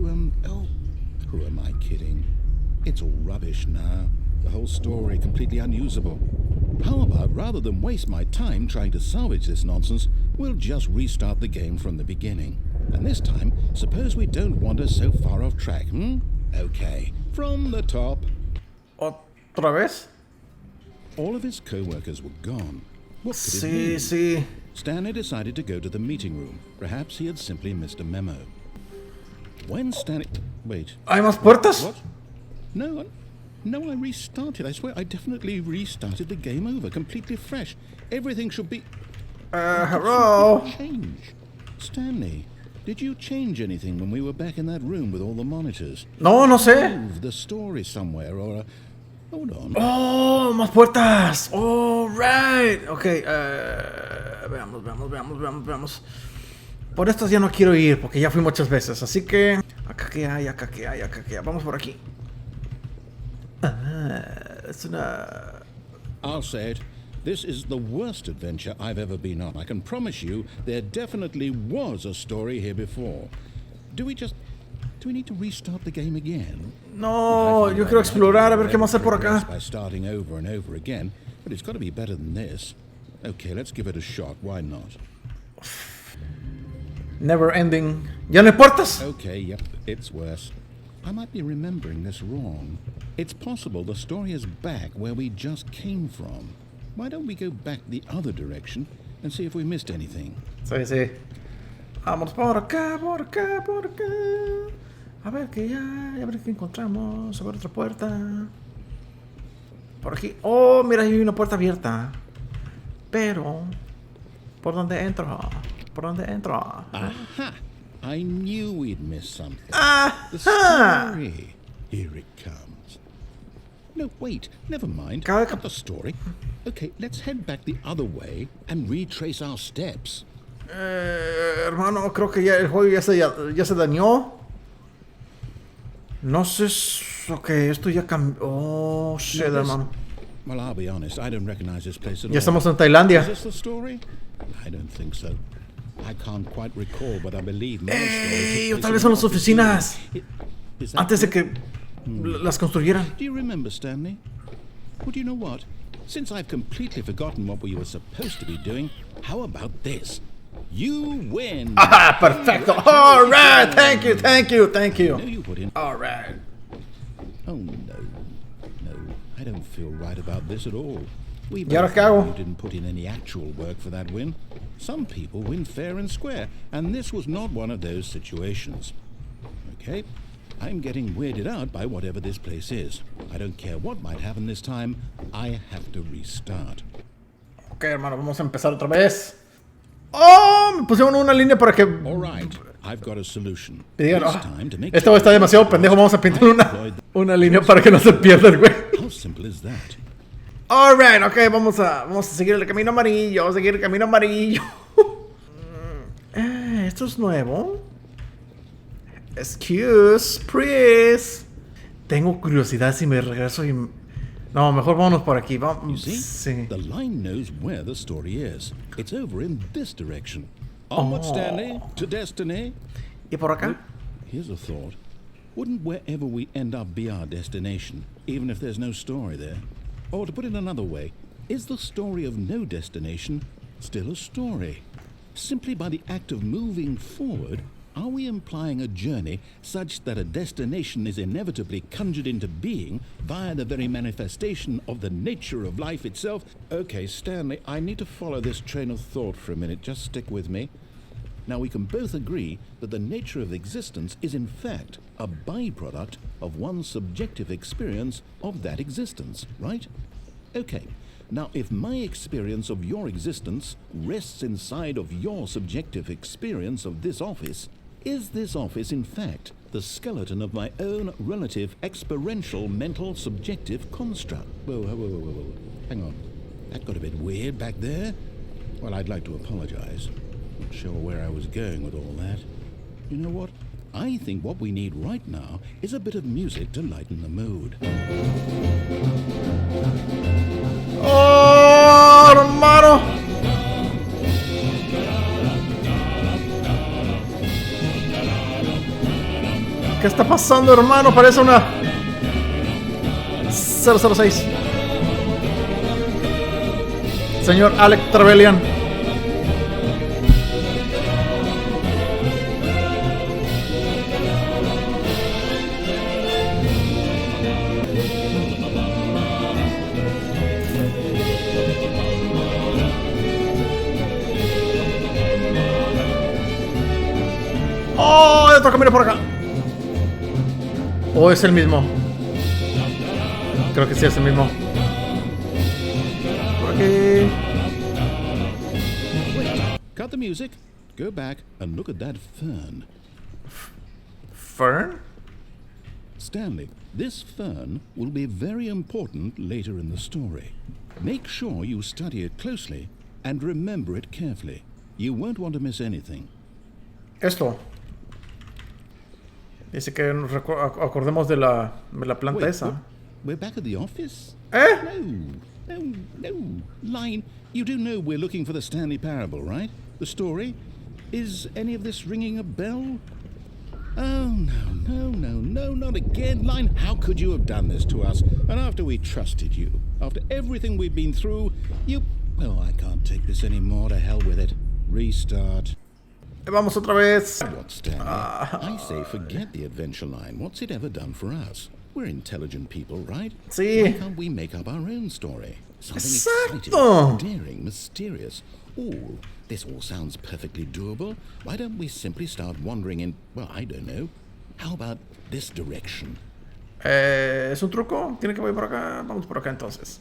Speaker 2: who am I kidding? It's all rubbish now. The whole story completely unusable. How about, rather than waste my time trying to salvage this nonsense, we'll just restart the game from the beginning. And this time, suppose we don't wander so far off track, Okay, from the top.
Speaker 1: ¿Otra vez?
Speaker 2: All of his co-workers were gone. What could it mean?
Speaker 1: Sí.
Speaker 2: Stanley decided to go to the meeting room. Perhaps he had simply missed a memo. When Stanley... Wait.
Speaker 1: ¿Hay más puertas?
Speaker 2: What? No. No, I restarted. I swear I definitely restarted the game over, completely fresh. Everything should be...
Speaker 1: Hello.
Speaker 2: Change. Stanley, did you change anything when we were back in that room with all the monitors?
Speaker 1: No, no sé.
Speaker 2: Move the story somewhere or... Hold on.
Speaker 1: Oh, más puertas. Oh, right. Ok, veamos. Por estas ya no quiero ir porque ya fui muchas veces. Así que... Acá que hay. Vamos por aquí. Es una...
Speaker 2: I'll say it. This is the worst adventure I've ever been on. I can promise you there definitely was a story here before. Do we need to restart the game again?
Speaker 1: No, yo quiero explorar a ver qué más hay por acá.
Speaker 2: By starting over and over again, but it's got to be better than this. Okay, let's give it a shot. Why not?
Speaker 1: Never ending. ¿Ya no hay puertas?
Speaker 2: Okay, yep, it's worse. I might be remembering this wrong. It's possible the story is back where we just came from. Why don't we go back the other direction and see if we missed anything?
Speaker 1: Sí. Vamos por acá. A ver qué hay, a ver qué encontramos. A ver otra puerta. Por aquí. Oh, mira, hay una puerta abierta. Pero... ¿Por dónde entro?
Speaker 2: Aha! I knew we'd missed something. The
Speaker 1: Ajá.
Speaker 2: story. Here it comes. No, wait, never mind.
Speaker 1: Cada
Speaker 2: Not the story. Okay, let's head back the other way and retrace our steps.
Speaker 1: Hermano, creo que ya el juego ya se dañó. No sé. Ok, esto ya cambió. Oh, shit, hermano.
Speaker 2: Well, I'll be honest, I don't recognize this place at all.
Speaker 1: Ya estamos en Tailandia.
Speaker 2: Is this the story? I don't think so. I can't quite recall, but I believe my story.
Speaker 1: O tal vez son las oficinas.
Speaker 2: Is that
Speaker 1: Antes de
Speaker 2: it?
Speaker 1: que las construyeran.
Speaker 2: Do you remember, Stanley? Well, do you know what? Since I've completely forgotten what we were supposed to be doing, how about this? You win!
Speaker 1: Ah, perfecto. All right. Thank you.
Speaker 2: No, you put in.
Speaker 1: All right.
Speaker 2: Oh, no. I don't feel right about this at all. We
Speaker 1: ¿Y ahora
Speaker 2: both
Speaker 1: qué hago?
Speaker 2: know you didn't put in any actual work for that win. Some people win fair and square, and this was not one of those situations. Okay? I'm getting weirded out by whatever this place is. I don't care what might happen this time. I have to restart.
Speaker 1: Ok, hermano, vamos a empezar otra vez. Oh, me pusieron una línea para que...
Speaker 2: All right, I've got a solution.
Speaker 1: Y digan,
Speaker 2: This
Speaker 1: "Ah,
Speaker 2: time, to make
Speaker 1: este güey está
Speaker 2: sure
Speaker 1: demasiado pendejo, vamos a pintar una línea para que no se pierda el güey.
Speaker 2: How simple is that?
Speaker 1: Alright, ok, vamos a seguir el camino amarillo, ¿Esto es nuevo? Excuse, please. Tengo curiosidad si me regreso y... No, mejor vámonos por aquí.
Speaker 2: You
Speaker 1: Vamos.
Speaker 2: see,
Speaker 1: Sí.
Speaker 2: the line knows where the story is. It's over in this direction. Onward, Stanley, to destiny.
Speaker 1: ¿Y por acá?
Speaker 2: Here's a thought. Wouldn't wherever we end up be our destination, even if there's no story there? Or to put it another way, is the story of no destination still a story? Simply by the act of moving forward, are we implying a journey such that a destination is inevitably conjured into being via the very manifestation of the nature of life itself? Okay, Stanley, I need to follow this train of thought for a minute. Just stick with me. Now, we can both agree that the nature of existence is in fact a byproduct of one's subjective experience of that existence, right? Okay. Now, if my experience of your existence rests inside of your subjective experience of this office, is this office in fact the skeleton of my own relative experiential mental subjective construct? Whoa. Hang on. That got a bit weird back there. Well, I'd like to apologize. Not sure where I was going with all that. You know what? I think what we need right now is a bit of music to lighten the mood.
Speaker 1: ¡Oh, hermano! ¿Qué está pasando, hermano? Parece una 006. Señor Alec Trevelyan. ¡Oh! Hay otro camino por acá. ¿O es el mismo? Creo que sí es el mismo. Por aquí.
Speaker 2: Cut the music, go back and look at that fern.
Speaker 1: Fern?
Speaker 2: Stanley, this fern will be very important later in the story. Make sure you study it closely and remember it carefully. You won't want to miss anything.
Speaker 1: Esto. Dice que nos acordemos de la planta esa.
Speaker 2: We're back at the office?
Speaker 1: ¿Eh?
Speaker 2: No. Line, you do know we're looking for the Stanley Parable, right? The story? Is any of this ringing a bell? Oh, no, not again. Line, how could you have done this to us? And after we trusted you, after everything we've been through, you... Oh, I can't take this anymore. To hell with it. Restart.
Speaker 1: Vamos otra vez.
Speaker 2: What, Stanley? I say forget the adventure line. What's it ever done for us? We're intelligent people, right?
Speaker 1: Sí.
Speaker 2: Why can't we make up our own story? Something
Speaker 1: Exacto.
Speaker 2: exciting, daring, mysterious. Oh, this all sounds perfectly doable. Why don't we simply start wandering in, well, I don't know. How about this direction?
Speaker 1: ¿Es un truco? ¿Tiene que ir por acá? Vamos por acá entonces.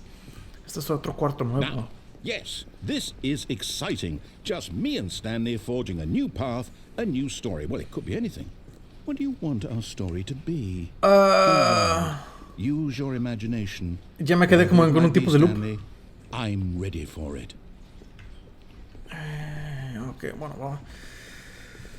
Speaker 1: Este es otro cuarto nuevo.
Speaker 2: Now, yes, this is exciting. Just me and Stanley forging a new path, a new story. Well, it could be anything. What do you want our story to be? Use your imagination.
Speaker 1: Ya me quedé como en un tipo de loop.
Speaker 2: Stanley, I'm ready for it.
Speaker 1: Ok, bueno, vamos.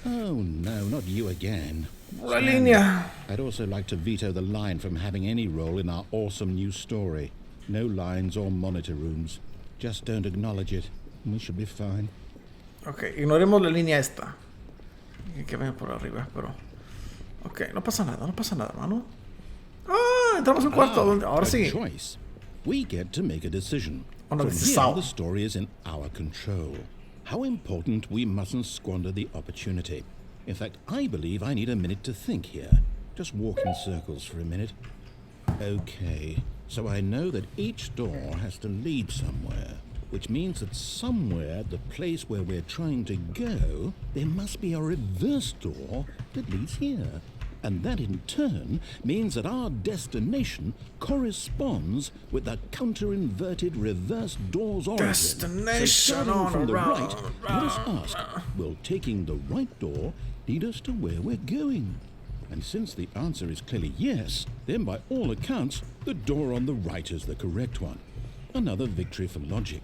Speaker 2: Oh, no, not you again.
Speaker 1: La línea.
Speaker 2: I'd also like to veto the line from having any role in our awesome new story. No lines or monitor rooms. Just don't acknowledge it. We should be fine.
Speaker 1: Ok, ignoremos la línea esta. Que venga por arriba, pero... Ok, no pasa nada, mano. Ah, entramos en un cuarto. Donde... Ahora sí.
Speaker 2: Choice. We get to make a decision.
Speaker 1: Una
Speaker 2: From here,
Speaker 1: decisión.
Speaker 2: the story is in our control. How important we mustn't squander the opportunity. In fact, I believe I need a minute to think here. Just walk in circles for a minute. Okay, so I know that each door has to lead somewhere, which means that somewhere at the place where we're trying to go, there must be a reverse door that leads here. And that in turn means that our destination corresponds with the counter-inverted reverse door's origin.
Speaker 1: Destination
Speaker 2: So starting from the
Speaker 1: around,
Speaker 2: right, let us ask, will taking the right door lead us to where we're going? And since the answer is clearly yes, then by all accounts, the door on the right is the correct one. Another victory for logic.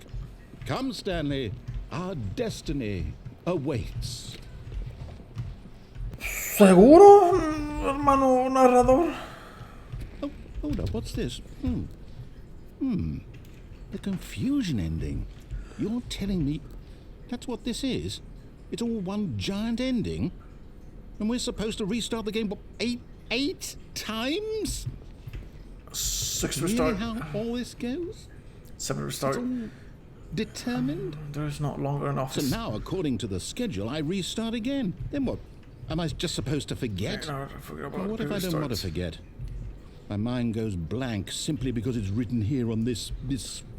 Speaker 2: Come, Stanley, our destiny awaits.
Speaker 1: ¿Seguro, hermano narrador?
Speaker 2: Oh, hold up, what's this? The confusion ending. You're telling me that's what this is? It's all one giant ending? And we're supposed to restart the game, what, eight times?
Speaker 1: 6
Speaker 2: Really
Speaker 1: restart.
Speaker 2: how all this goes?
Speaker 1: 7
Speaker 2: It's
Speaker 1: restart.
Speaker 2: all determined?
Speaker 1: There's not longer an
Speaker 2: So
Speaker 1: office.
Speaker 2: now, according to the schedule, I restart again. Then what? Am I just supposed to forget?
Speaker 1: No, I forgot about
Speaker 2: Well, what if
Speaker 1: the
Speaker 2: I don't want to
Speaker 1: restarts.
Speaker 2: forget? My mind goes blank simply because it's written here on this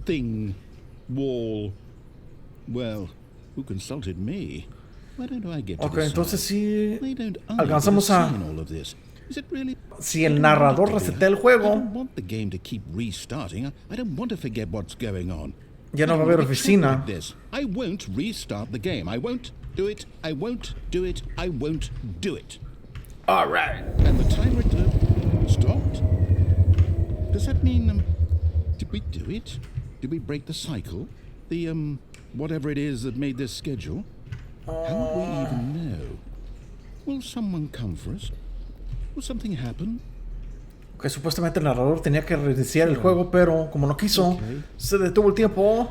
Speaker 2: thing, wall. Well, who consulted me? Why don't I get to
Speaker 1: Ok,
Speaker 2: decide?
Speaker 1: entonces sí
Speaker 2: Why don't I
Speaker 1: alcanzamos
Speaker 2: get a
Speaker 1: a...
Speaker 2: say in all of this? Is it really?
Speaker 1: Si el narrador resetea el juego,
Speaker 2: I don't want the game to keep restarting. I don't want to forget what's going on.
Speaker 1: ya no
Speaker 2: I
Speaker 1: va a
Speaker 2: don't
Speaker 1: haber
Speaker 2: wanna be trapped
Speaker 1: oficina.
Speaker 2: like this. I won't restart the game. I won't do it. I won't do it. I won't do it.
Speaker 1: Alright.
Speaker 2: And the timer stopped? Does that mean, did we do it? Did we break the cycle? The, whatever it is that made this schedule? How would we even know? Will someone come for us? Will something happen?
Speaker 1: Que supuestamente el narrador tenía que reiniciar el juego, pero como no quiso,
Speaker 2: Ok.
Speaker 1: se detuvo el tiempo.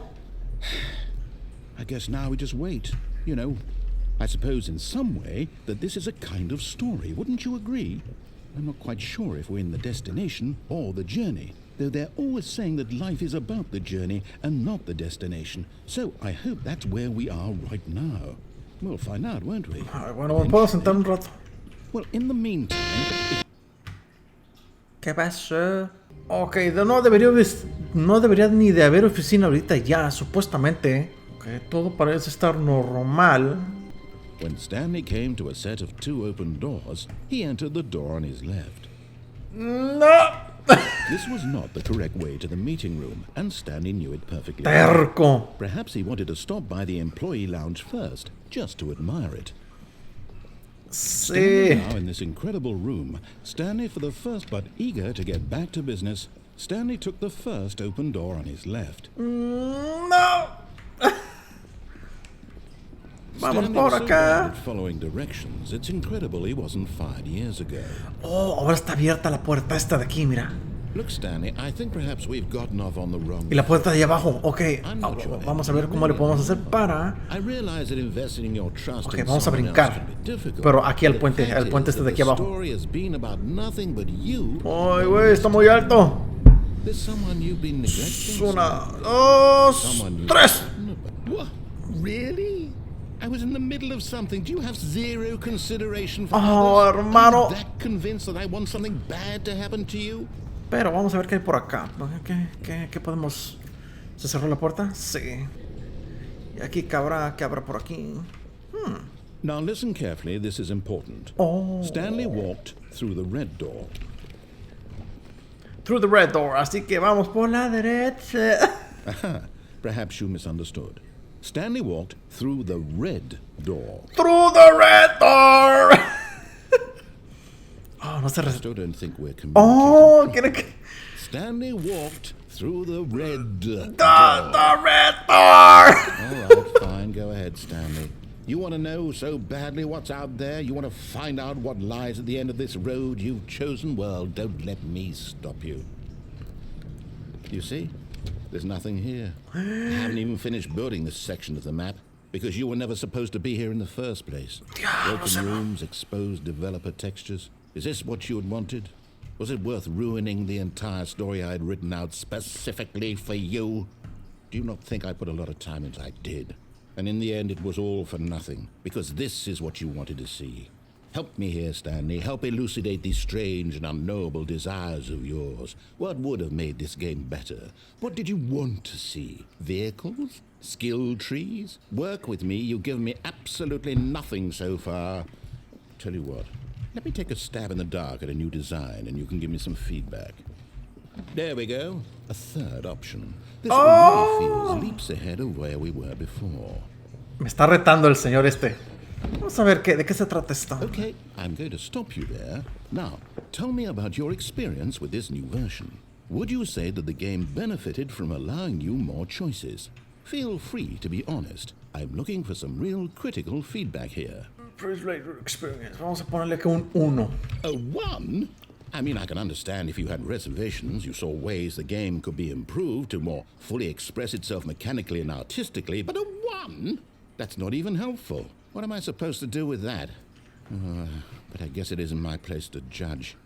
Speaker 2: I guess now we just wait. You know, I suppose in some way that this is a kind of story, wouldn't you agree? I'm not quite sure if we're in the destination or the journey, though they're always saying that life is about the journey and not the destination. So I hope that's where we are right now. We'll find out, won't we?
Speaker 1: Ay, bueno, me puedo sentar un rato.
Speaker 2: Well, in the meantime,
Speaker 1: ¿Qué pasó? Ok, no debería ni de haber oficina ahorita ya, supuestamente. Ok, todo parece estar normal.
Speaker 2: when Stanley came to a set of 2 open doors, he entered the door on his left.
Speaker 1: No.
Speaker 2: This This was not the correct way to the meeting room, and Stanley knew it perfectly.
Speaker 1: Terco.
Speaker 2: Perhaps he wanted to stop by the employee lounge first, just to admire it.
Speaker 1: Sí.
Speaker 2: Now in this incredible room, Stanley, for the first but eager to get back to business, Stanley took the first open door on his left.
Speaker 1: No. Vamos
Speaker 2: Stanley
Speaker 1: por
Speaker 2: was so bad
Speaker 1: acá.
Speaker 2: at following directions, it's incredible he wasn't fired years ago.
Speaker 1: Oh, ahora está abierta la puerta esta de aquí, mira.
Speaker 2: Look, Stanley, I think perhaps we've gotten off on the wrong.
Speaker 1: Y la puerta de ahí abajo. Ok.
Speaker 2: I'm not sure.
Speaker 1: Vamos a ver cómo le podemos hacer para...
Speaker 2: I realize that investing in your trust
Speaker 1: Ok,
Speaker 2: in
Speaker 1: vamos a
Speaker 2: someone else
Speaker 1: brincar.
Speaker 2: can be difficult.
Speaker 1: Pero aquí el
Speaker 2: The
Speaker 1: puente
Speaker 2: fact
Speaker 1: este
Speaker 2: is
Speaker 1: de
Speaker 2: that
Speaker 1: aquí
Speaker 2: the
Speaker 1: abajo.
Speaker 2: story has been about nothing but you.
Speaker 1: Ay, güey, está muy alto.
Speaker 2: There's someone you've been neglecting.
Speaker 1: Una, dos,
Speaker 2: Someone you-
Speaker 1: tres.
Speaker 2: What? Really? I was in the middle of something. Do you have zero consideration for
Speaker 1: Oh,
Speaker 2: others?
Speaker 1: hermano.
Speaker 2: Are you that convinced that I want something bad to happen to you?
Speaker 1: Pero vamos a ver qué hay por acá. ¿Qué podemos...? ¿Se cerró la puerta? Sí. Y aquí, ¿qué habrá por aquí?
Speaker 2: Now listen carefully, this is important.
Speaker 1: Oh.
Speaker 2: Stanley walked through the red door.
Speaker 1: Through the red door. Así que vamos por la derecha.
Speaker 2: Aha, perhaps you misunderstood. Stanley walked through the red door.
Speaker 1: Through the red door. Oh, no se
Speaker 2: I still don't think we're communicating.
Speaker 1: Oh, ¿quiere que...?
Speaker 2: Stanley walked through the red door.
Speaker 1: The red door.
Speaker 2: All right, fine. Go ahead, Stanley. You want to know so badly what's out there? You want to find out what lies at the end of this road you've chosen? Well, don't let me stop you. You see? There's nothing here. I haven't even finished building this section of the map because you were never supposed to be here in the first place. Broken rooms, exposed developer textures. Is this what you had wanted? Was it worth ruining the entire story I had written out specifically for you? Do you not think I put a lot of time into it? I did. And in the end, it was all for nothing, because this is what you wanted to see. Help me here, Stanley. Help elucidate these strange and unknowable desires of yours. What would have made this game better? What did you want to see? Vehicles? Skill trees? Work with me. You've given me absolutely nothing so far. Tell you what. Let me take a stab in the dark at a new design, and you can give me some feedback. There we go. A third option. This already feels leaps ahead of where we were before.
Speaker 1: Me está retando el señor este. Vamos a ver de qué se trata esto.
Speaker 2: Okay, I'm going to stop you there. Now, tell me about your experience with this new version. Would you say that the game benefited from allowing you more choices? Feel free to be honest. I'm looking for some real critical feedback here.
Speaker 1: Experience. Vamos a ponerle que un 1.
Speaker 2: A 1? I mean, I can understand if you had reservations, you saw ways the game could be improved to more fully express itself mechanically and artistically, but a 1? That's not even helpful. What am I supposed to do with that? But I guess it isn't my place to judge.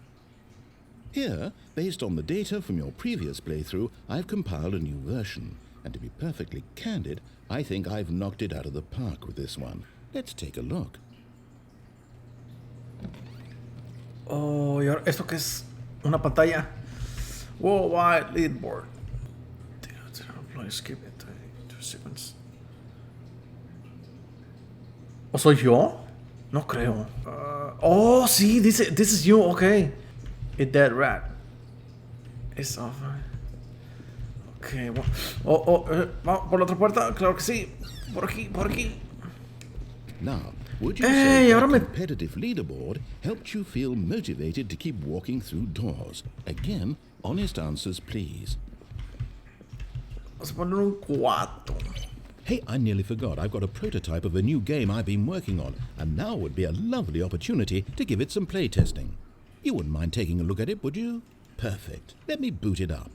Speaker 2: Here, based on the data from your previous playthrough, I've compiled a new version. And to be perfectly candid, I think I've knocked it out of the park with this one. Let's take a look.
Speaker 1: Oh, ¿y ahora esto qué es? Una pantalla. Worldwide leaderboard. Skip it. 2 seconds. ¿O soy yo? No creo. Oh, sí, dice, this is you, okay. It dead rat. It's off. Okay, vamos por la otra puerta, claro que sí. Por aquí.
Speaker 2: Now, would you say
Speaker 1: ahora
Speaker 2: that competitive leaderboard helped you feel motivated to keep walking through doors? Again, honest answers, please.
Speaker 1: Vamos a poner un 4.
Speaker 2: Hey, I nearly forgot. I've got a prototype of a new game I've been working on, and now would be a lovely opportunity to give it some playtesting. You wouldn't mind taking a look at it, would you? Perfect. Let me boot it up.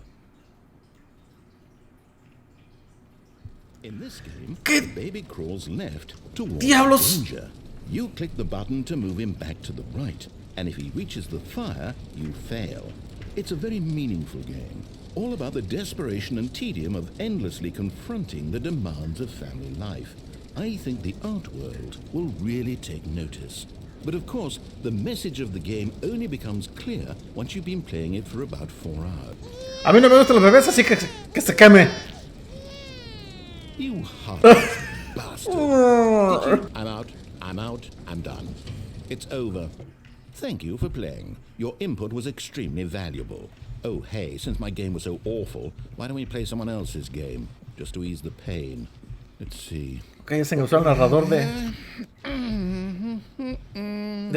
Speaker 2: In this game, the baby crawls left towards danger. You click the button to move him back to the right, and if he reaches the fire, you fail. It's a very meaningful game, all about the desperation and tedium of endlessly confronting the demands of family life. I think the art world will really take notice. But of course, the message of the game only becomes clear once you've been playing it for about 4 hours.
Speaker 1: A mí no me gustan los bebés, así que se queme.
Speaker 2: You heartless bastard. I'm out, I'm done. It's over. Thank you for playing. Your input was extremely valuable. Oh, hey, since my game was so awful, why don't we play someone else's game? Just to ease the pain. Let's see.
Speaker 1: Ok, se usó el narrador de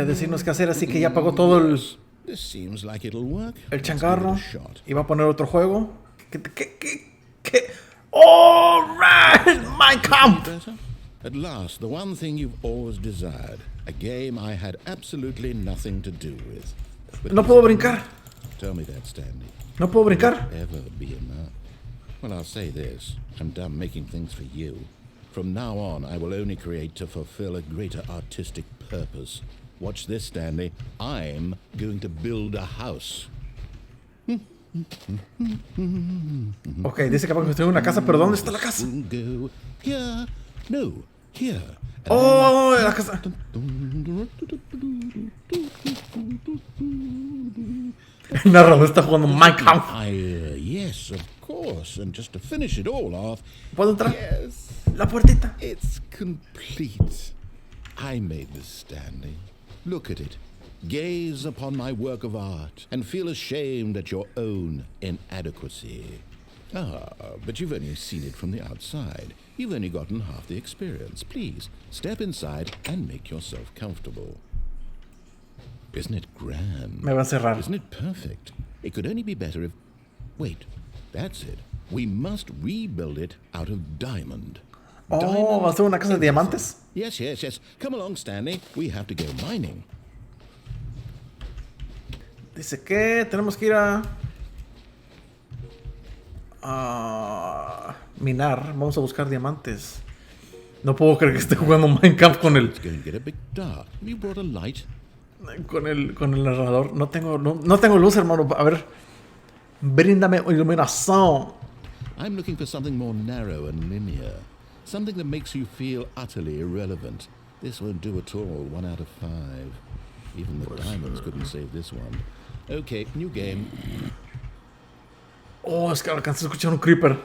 Speaker 1: decirnos qué hacer, así que ya pagó todo
Speaker 2: This seems like it'll work.
Speaker 1: el
Speaker 2: Let's
Speaker 1: changarro.
Speaker 2: give it a shot.
Speaker 1: Y va a poner otro juego. ¿Qué? Alright, Minecraft.
Speaker 2: Better? At last, the one thing you've always desired. A game I had absolutely nothing to do with. But
Speaker 1: No puedo brincar.
Speaker 2: tell me that, Stanley.
Speaker 1: No puedo brincar.
Speaker 2: Ever be enough? Well, I'll say this. I'm done making things for you. From now on, I will only create to fulfill a greater artistic purpose. Watch this, Stanley. I'm going to build a house.
Speaker 1: Ok, dice que va a construir una casa, pero ¿dónde está la casa?
Speaker 2: We'll go here. No, here.
Speaker 1: Oh, la casa. El narrador está jugando Minecraft.
Speaker 2: Yes, of course. And just to finish it all off,
Speaker 1: ¿Puedo entrar?
Speaker 2: yes,
Speaker 1: La puertita.
Speaker 2: it's complete. I made this, Stanley. Look at it. Gaze upon my work of art and feel ashamed at your own inadequacy. Ah, but you've only seen it from the outside. You've only gotten half the experience. Please, step inside and make yourself comfortable. Isn't it grand?
Speaker 1: Me va a cerrar.
Speaker 2: Isn't it perfect? It could only be better if... Wait, that's it. We must rebuild it out of diamond.
Speaker 1: Oh, va a ser una casa de diamantes.
Speaker 2: Yes. Come along, Stanley. We have to go mining.
Speaker 1: Dice que tenemos que ir a minar. Vamos a buscar diamantes. No puedo creer que esté jugando Minecraft con
Speaker 2: It's going to get a bit dark. Have you brought a light?
Speaker 1: con el narrador. No tengo luz, hermano. A ver, bríndame iluminación.
Speaker 2: I'm looking for something more narrow and linear. Something that makes you feel utterly irrelevant. This won't do at all. 1 out of 5. Even the diamonds couldn't save this one. Okay, new game.
Speaker 1: Oh, es que alcancé a escuchar un creeper.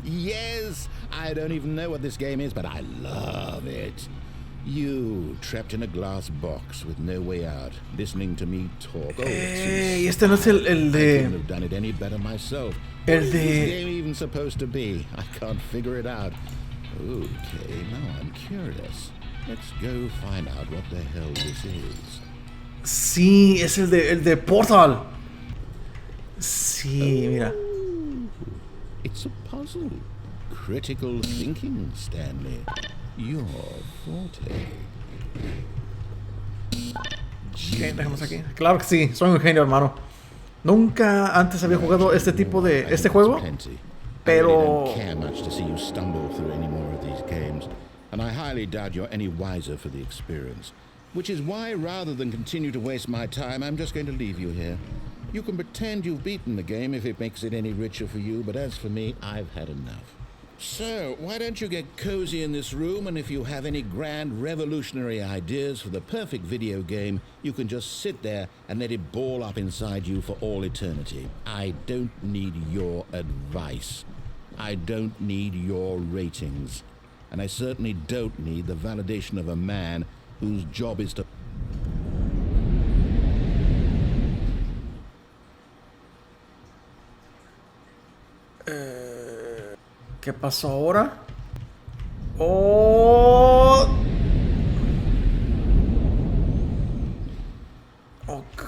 Speaker 2: Yes, I don't even know what this game is, but I love it. You, trapped in a glass box with no way out, listening to me talk. Oh,
Speaker 1: Y este no es el
Speaker 2: I couldn't
Speaker 1: de...
Speaker 2: have done it any better myself.
Speaker 1: El
Speaker 2: What's
Speaker 1: de-
Speaker 2: this game even supposed to be? I can't figure it out. Okay, now I'm curious. Let's go find out what the hell this is.
Speaker 1: Sí, es el de Portal. Sí, mira.
Speaker 2: It's a puzzle. Critical thinking, Stanley. Your forte.
Speaker 1: ¿Qué dejamos aquí? Claro que sí, soy un genio, hermano. Nunca antes había jugado este tipo de...
Speaker 2: I
Speaker 1: este
Speaker 2: think
Speaker 1: juego.
Speaker 2: that's plenty.
Speaker 1: Pero-
Speaker 2: I really don't care much to see you stumble through any more of these games, and I highly doubt you're any wiser for the experience. Which is why, rather than continue to waste my time, I'm just going to leave you here. You can pretend you've beaten the game if it makes it any richer for you, but as for me, I've had enough. So, why don't you get cozy in this room, and if you have any grand revolutionary ideas for the perfect video game, you can just sit there and let it ball up inside you for all eternity. I don't need your advice. I don't need your ratings. And I certainly don't need the validation of a man whose job is to...
Speaker 1: ¿Qué pasó ahora? Oh. Ok,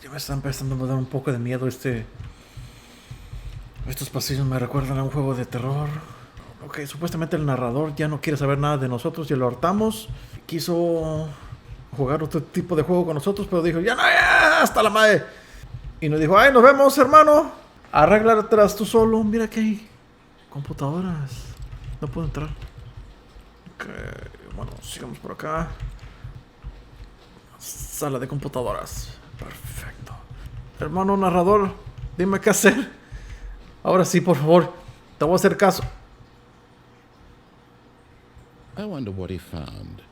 Speaker 1: ya me está empezando a dar un poco de miedo estos pasillos me recuerdan a un juego de terror. Ok, supuestamente el narrador ya no quiere saber nada de nosotros, ya lo hartamos. Quiso jugar otro tipo de juego con nosotros, pero dijo, ya, hasta la madre. Y nos dijo, ay, nos vemos, hermano. Arréglatelas tú solo. Mira que hay computadoras. No puedo entrar. Ok, bueno, sigamos por acá. Sala de computadoras. Perfecto. Hermano narrador, dime qué hacer. Ahora sí, por favor. Te voy a hacer caso.
Speaker 2: I wonder what he found.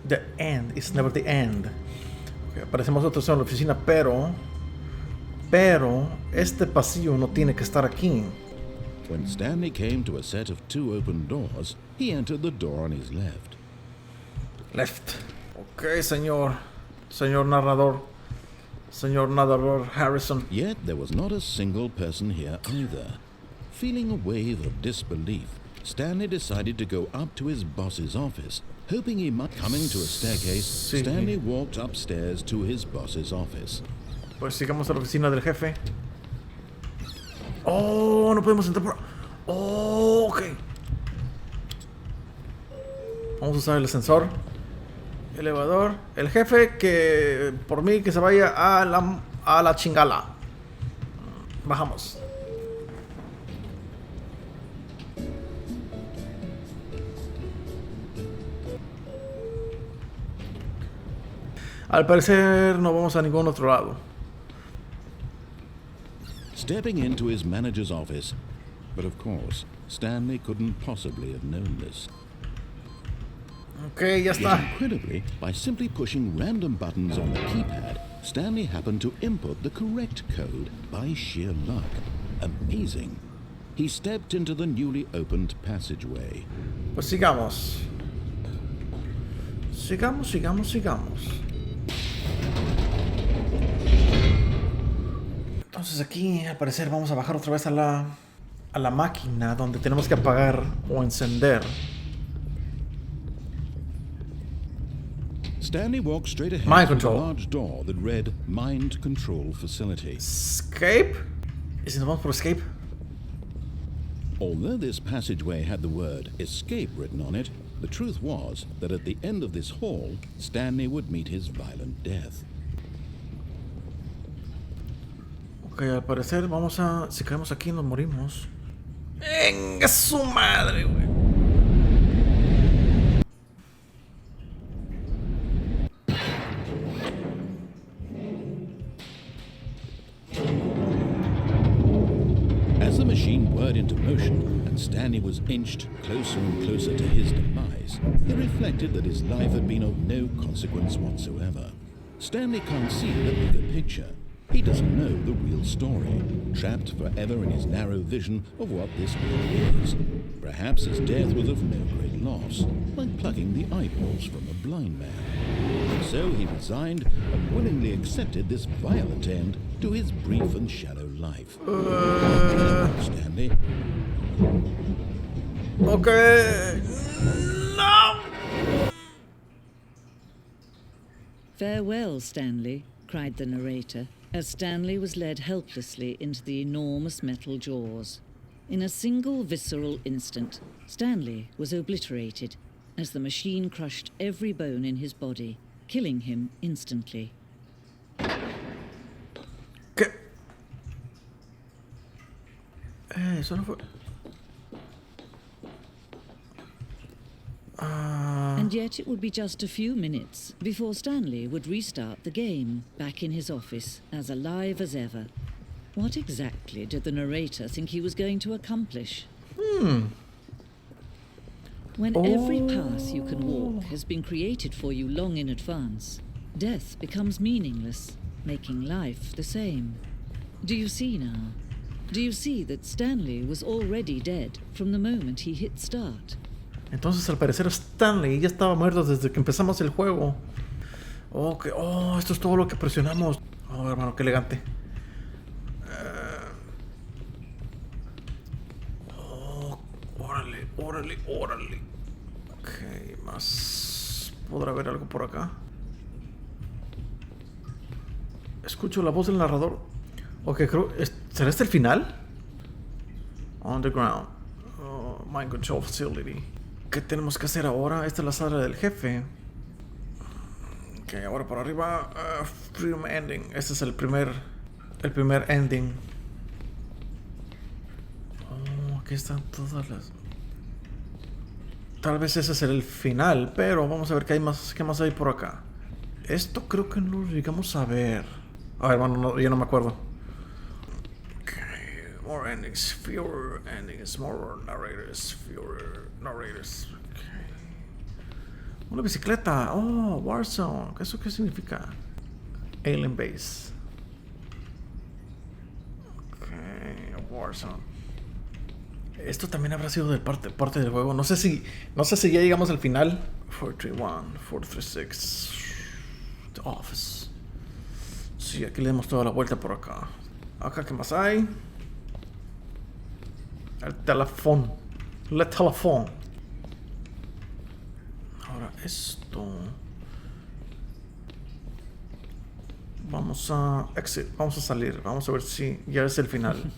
Speaker 1: The end is never the end. Okay, aparecemos nosotros en la oficina, pero este pasillo no tiene que estar aquí.
Speaker 2: When Stanley came to a set of 2 open doors, he entered the door on his left.
Speaker 1: Left. Ok, señor. Señor narrador. Señor narrador Harrison.
Speaker 2: Yet there was not a single person here either. Feeling a wave of disbelief, Stanley decided to go up to his boss's office, hoping he might. Coming to a staircase,
Speaker 1: Sí.
Speaker 2: Stanley walked upstairs to his boss's office.
Speaker 1: Pues sigamos a la oficina del jefe. Oh, no podemos entrar por... Oh, ok. Vamos a usar el ascensor. Elevador. El jefe que... Por mí que se vaya a la chingala. Bajamos. Al parecer no vamos a ningún otro lado.
Speaker 2: Stepping into his manager's office, but of course, Stanley couldn't possibly have known this.
Speaker 1: Ok, ya
Speaker 2: Yet
Speaker 1: está.
Speaker 2: incredibly, by simply pushing random buttons on the keypad, Stanley happened to input the correct code by sheer luck. Amazing. He stepped into the newly opened passageway.
Speaker 1: Pues sigamos. Sigamos. Entonces aquí al parecer vamos a bajar otra vez a la máquina donde tenemos que apagar o encender.
Speaker 2: Stanley walked straight ahead
Speaker 1: Mind
Speaker 2: through the
Speaker 1: control.
Speaker 2: large door that read Mind Control Facility.
Speaker 1: Escape. ¿Y si nos vamos por escape?
Speaker 2: Although this passageway had the word escape written on it, the truth was that at the end of this hall, Stanley would meet his violent death.
Speaker 1: Ok, al parecer vamos a... Si caemos aquí nos morimos. ¡Venga su madre, güey!
Speaker 2: As the machine whirred into motion and Stanley was inched closer and closer to his demise, he reflected that his life had been of no consequence whatsoever. Stanley can't see the bigger picture. He doesn't know the real story, trapped forever in his narrow vision of what this world is. Perhaps his death was of no great loss, like plucking the eyeballs from a blind man. So he resigned and willingly accepted this violent end to his brief and shallow life. Stanley.
Speaker 1: Ok. No.
Speaker 4: Farewell, Stanley, cried the narrator, as Stanley was led helplessly into the enormous metal jaws. In a single visceral instant, Stanley was obliterated as the machine crushed every bone in his body, killing him instantly.
Speaker 1: ¿Qué? Eso no fue...
Speaker 4: And yet it would be just a few minutes before Stanley would restart the game, back in his office, as alive as ever. What exactly did the narrator think he was going to accomplish? When every path you can walk has been created for you long in advance, death becomes meaningless, making life the same. Do you see now? Do you see that Stanley was already dead from the moment he hit start?
Speaker 1: Entonces al parecer Stanley ya estaba muerto desde que empezamos el juego. Ok, oh, esto es todo lo que presionamos. Oh, hermano, qué elegante. Oh, órale. Ok, más. ¿Podrá haber algo por acá? Escucho la voz del narrador. Ok, creo... ¿Será este el final? Underground. Mind Control Facility. ¿Qué tenemos que hacer ahora? Esta es la sala del jefe. Ok, ahora por arriba. Freedom Ending. Este es el primer ending. Oh, aquí están todas las... Tal vez ese es el final, pero vamos a ver qué más hay por acá. Esto creo que no lo llegamos a ver. A ver, bueno, yo no me acuerdo. More endings, fewer endings, more narrators, fewer narrators. Okay. Una bicicleta. Oh, Warzone. ¿Eso qué significa? Alien Base. Ok, Warzone. Esto también habrá sido de parte del juego. No sé si ya llegamos al final. 431, 436. The office. Sí, aquí le damos toda la vuelta por acá. Acá, ¿qué más hay? El teléfono. El teléfono. Ahora esto. Vamos a exit. Vamos a salir. Vamos a ver si ya es el final.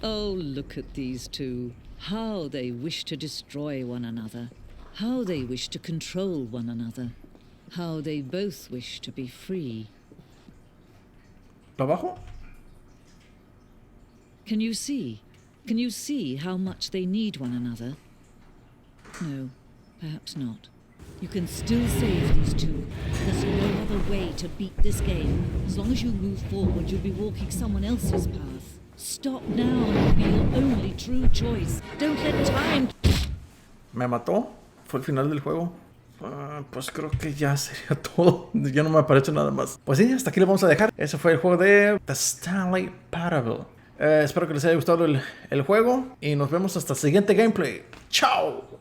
Speaker 4: Oh, look at these two. How they wish to destroy one another. How they wish to control one another. How they both wish to be free.
Speaker 1: ¿Abajo?
Speaker 4: Can you see? Can you see how much they need one another? No, perhaps not. You can still save these two. There's no other way to beat this game. As long as you move forward, you'll be walking someone else's path. Stop now and be your only true choice. Don't let time...
Speaker 1: ¿Me mató? ¿Fue el final del juego? Pues creo que ya sería todo. Ya no me aparece nada más. Pues sí, hasta aquí lo vamos a dejar. Ese fue el juego de The Stanley Parable. Espero que les haya gustado el juego. Y nos vemos hasta el siguiente gameplay. ¡Chao!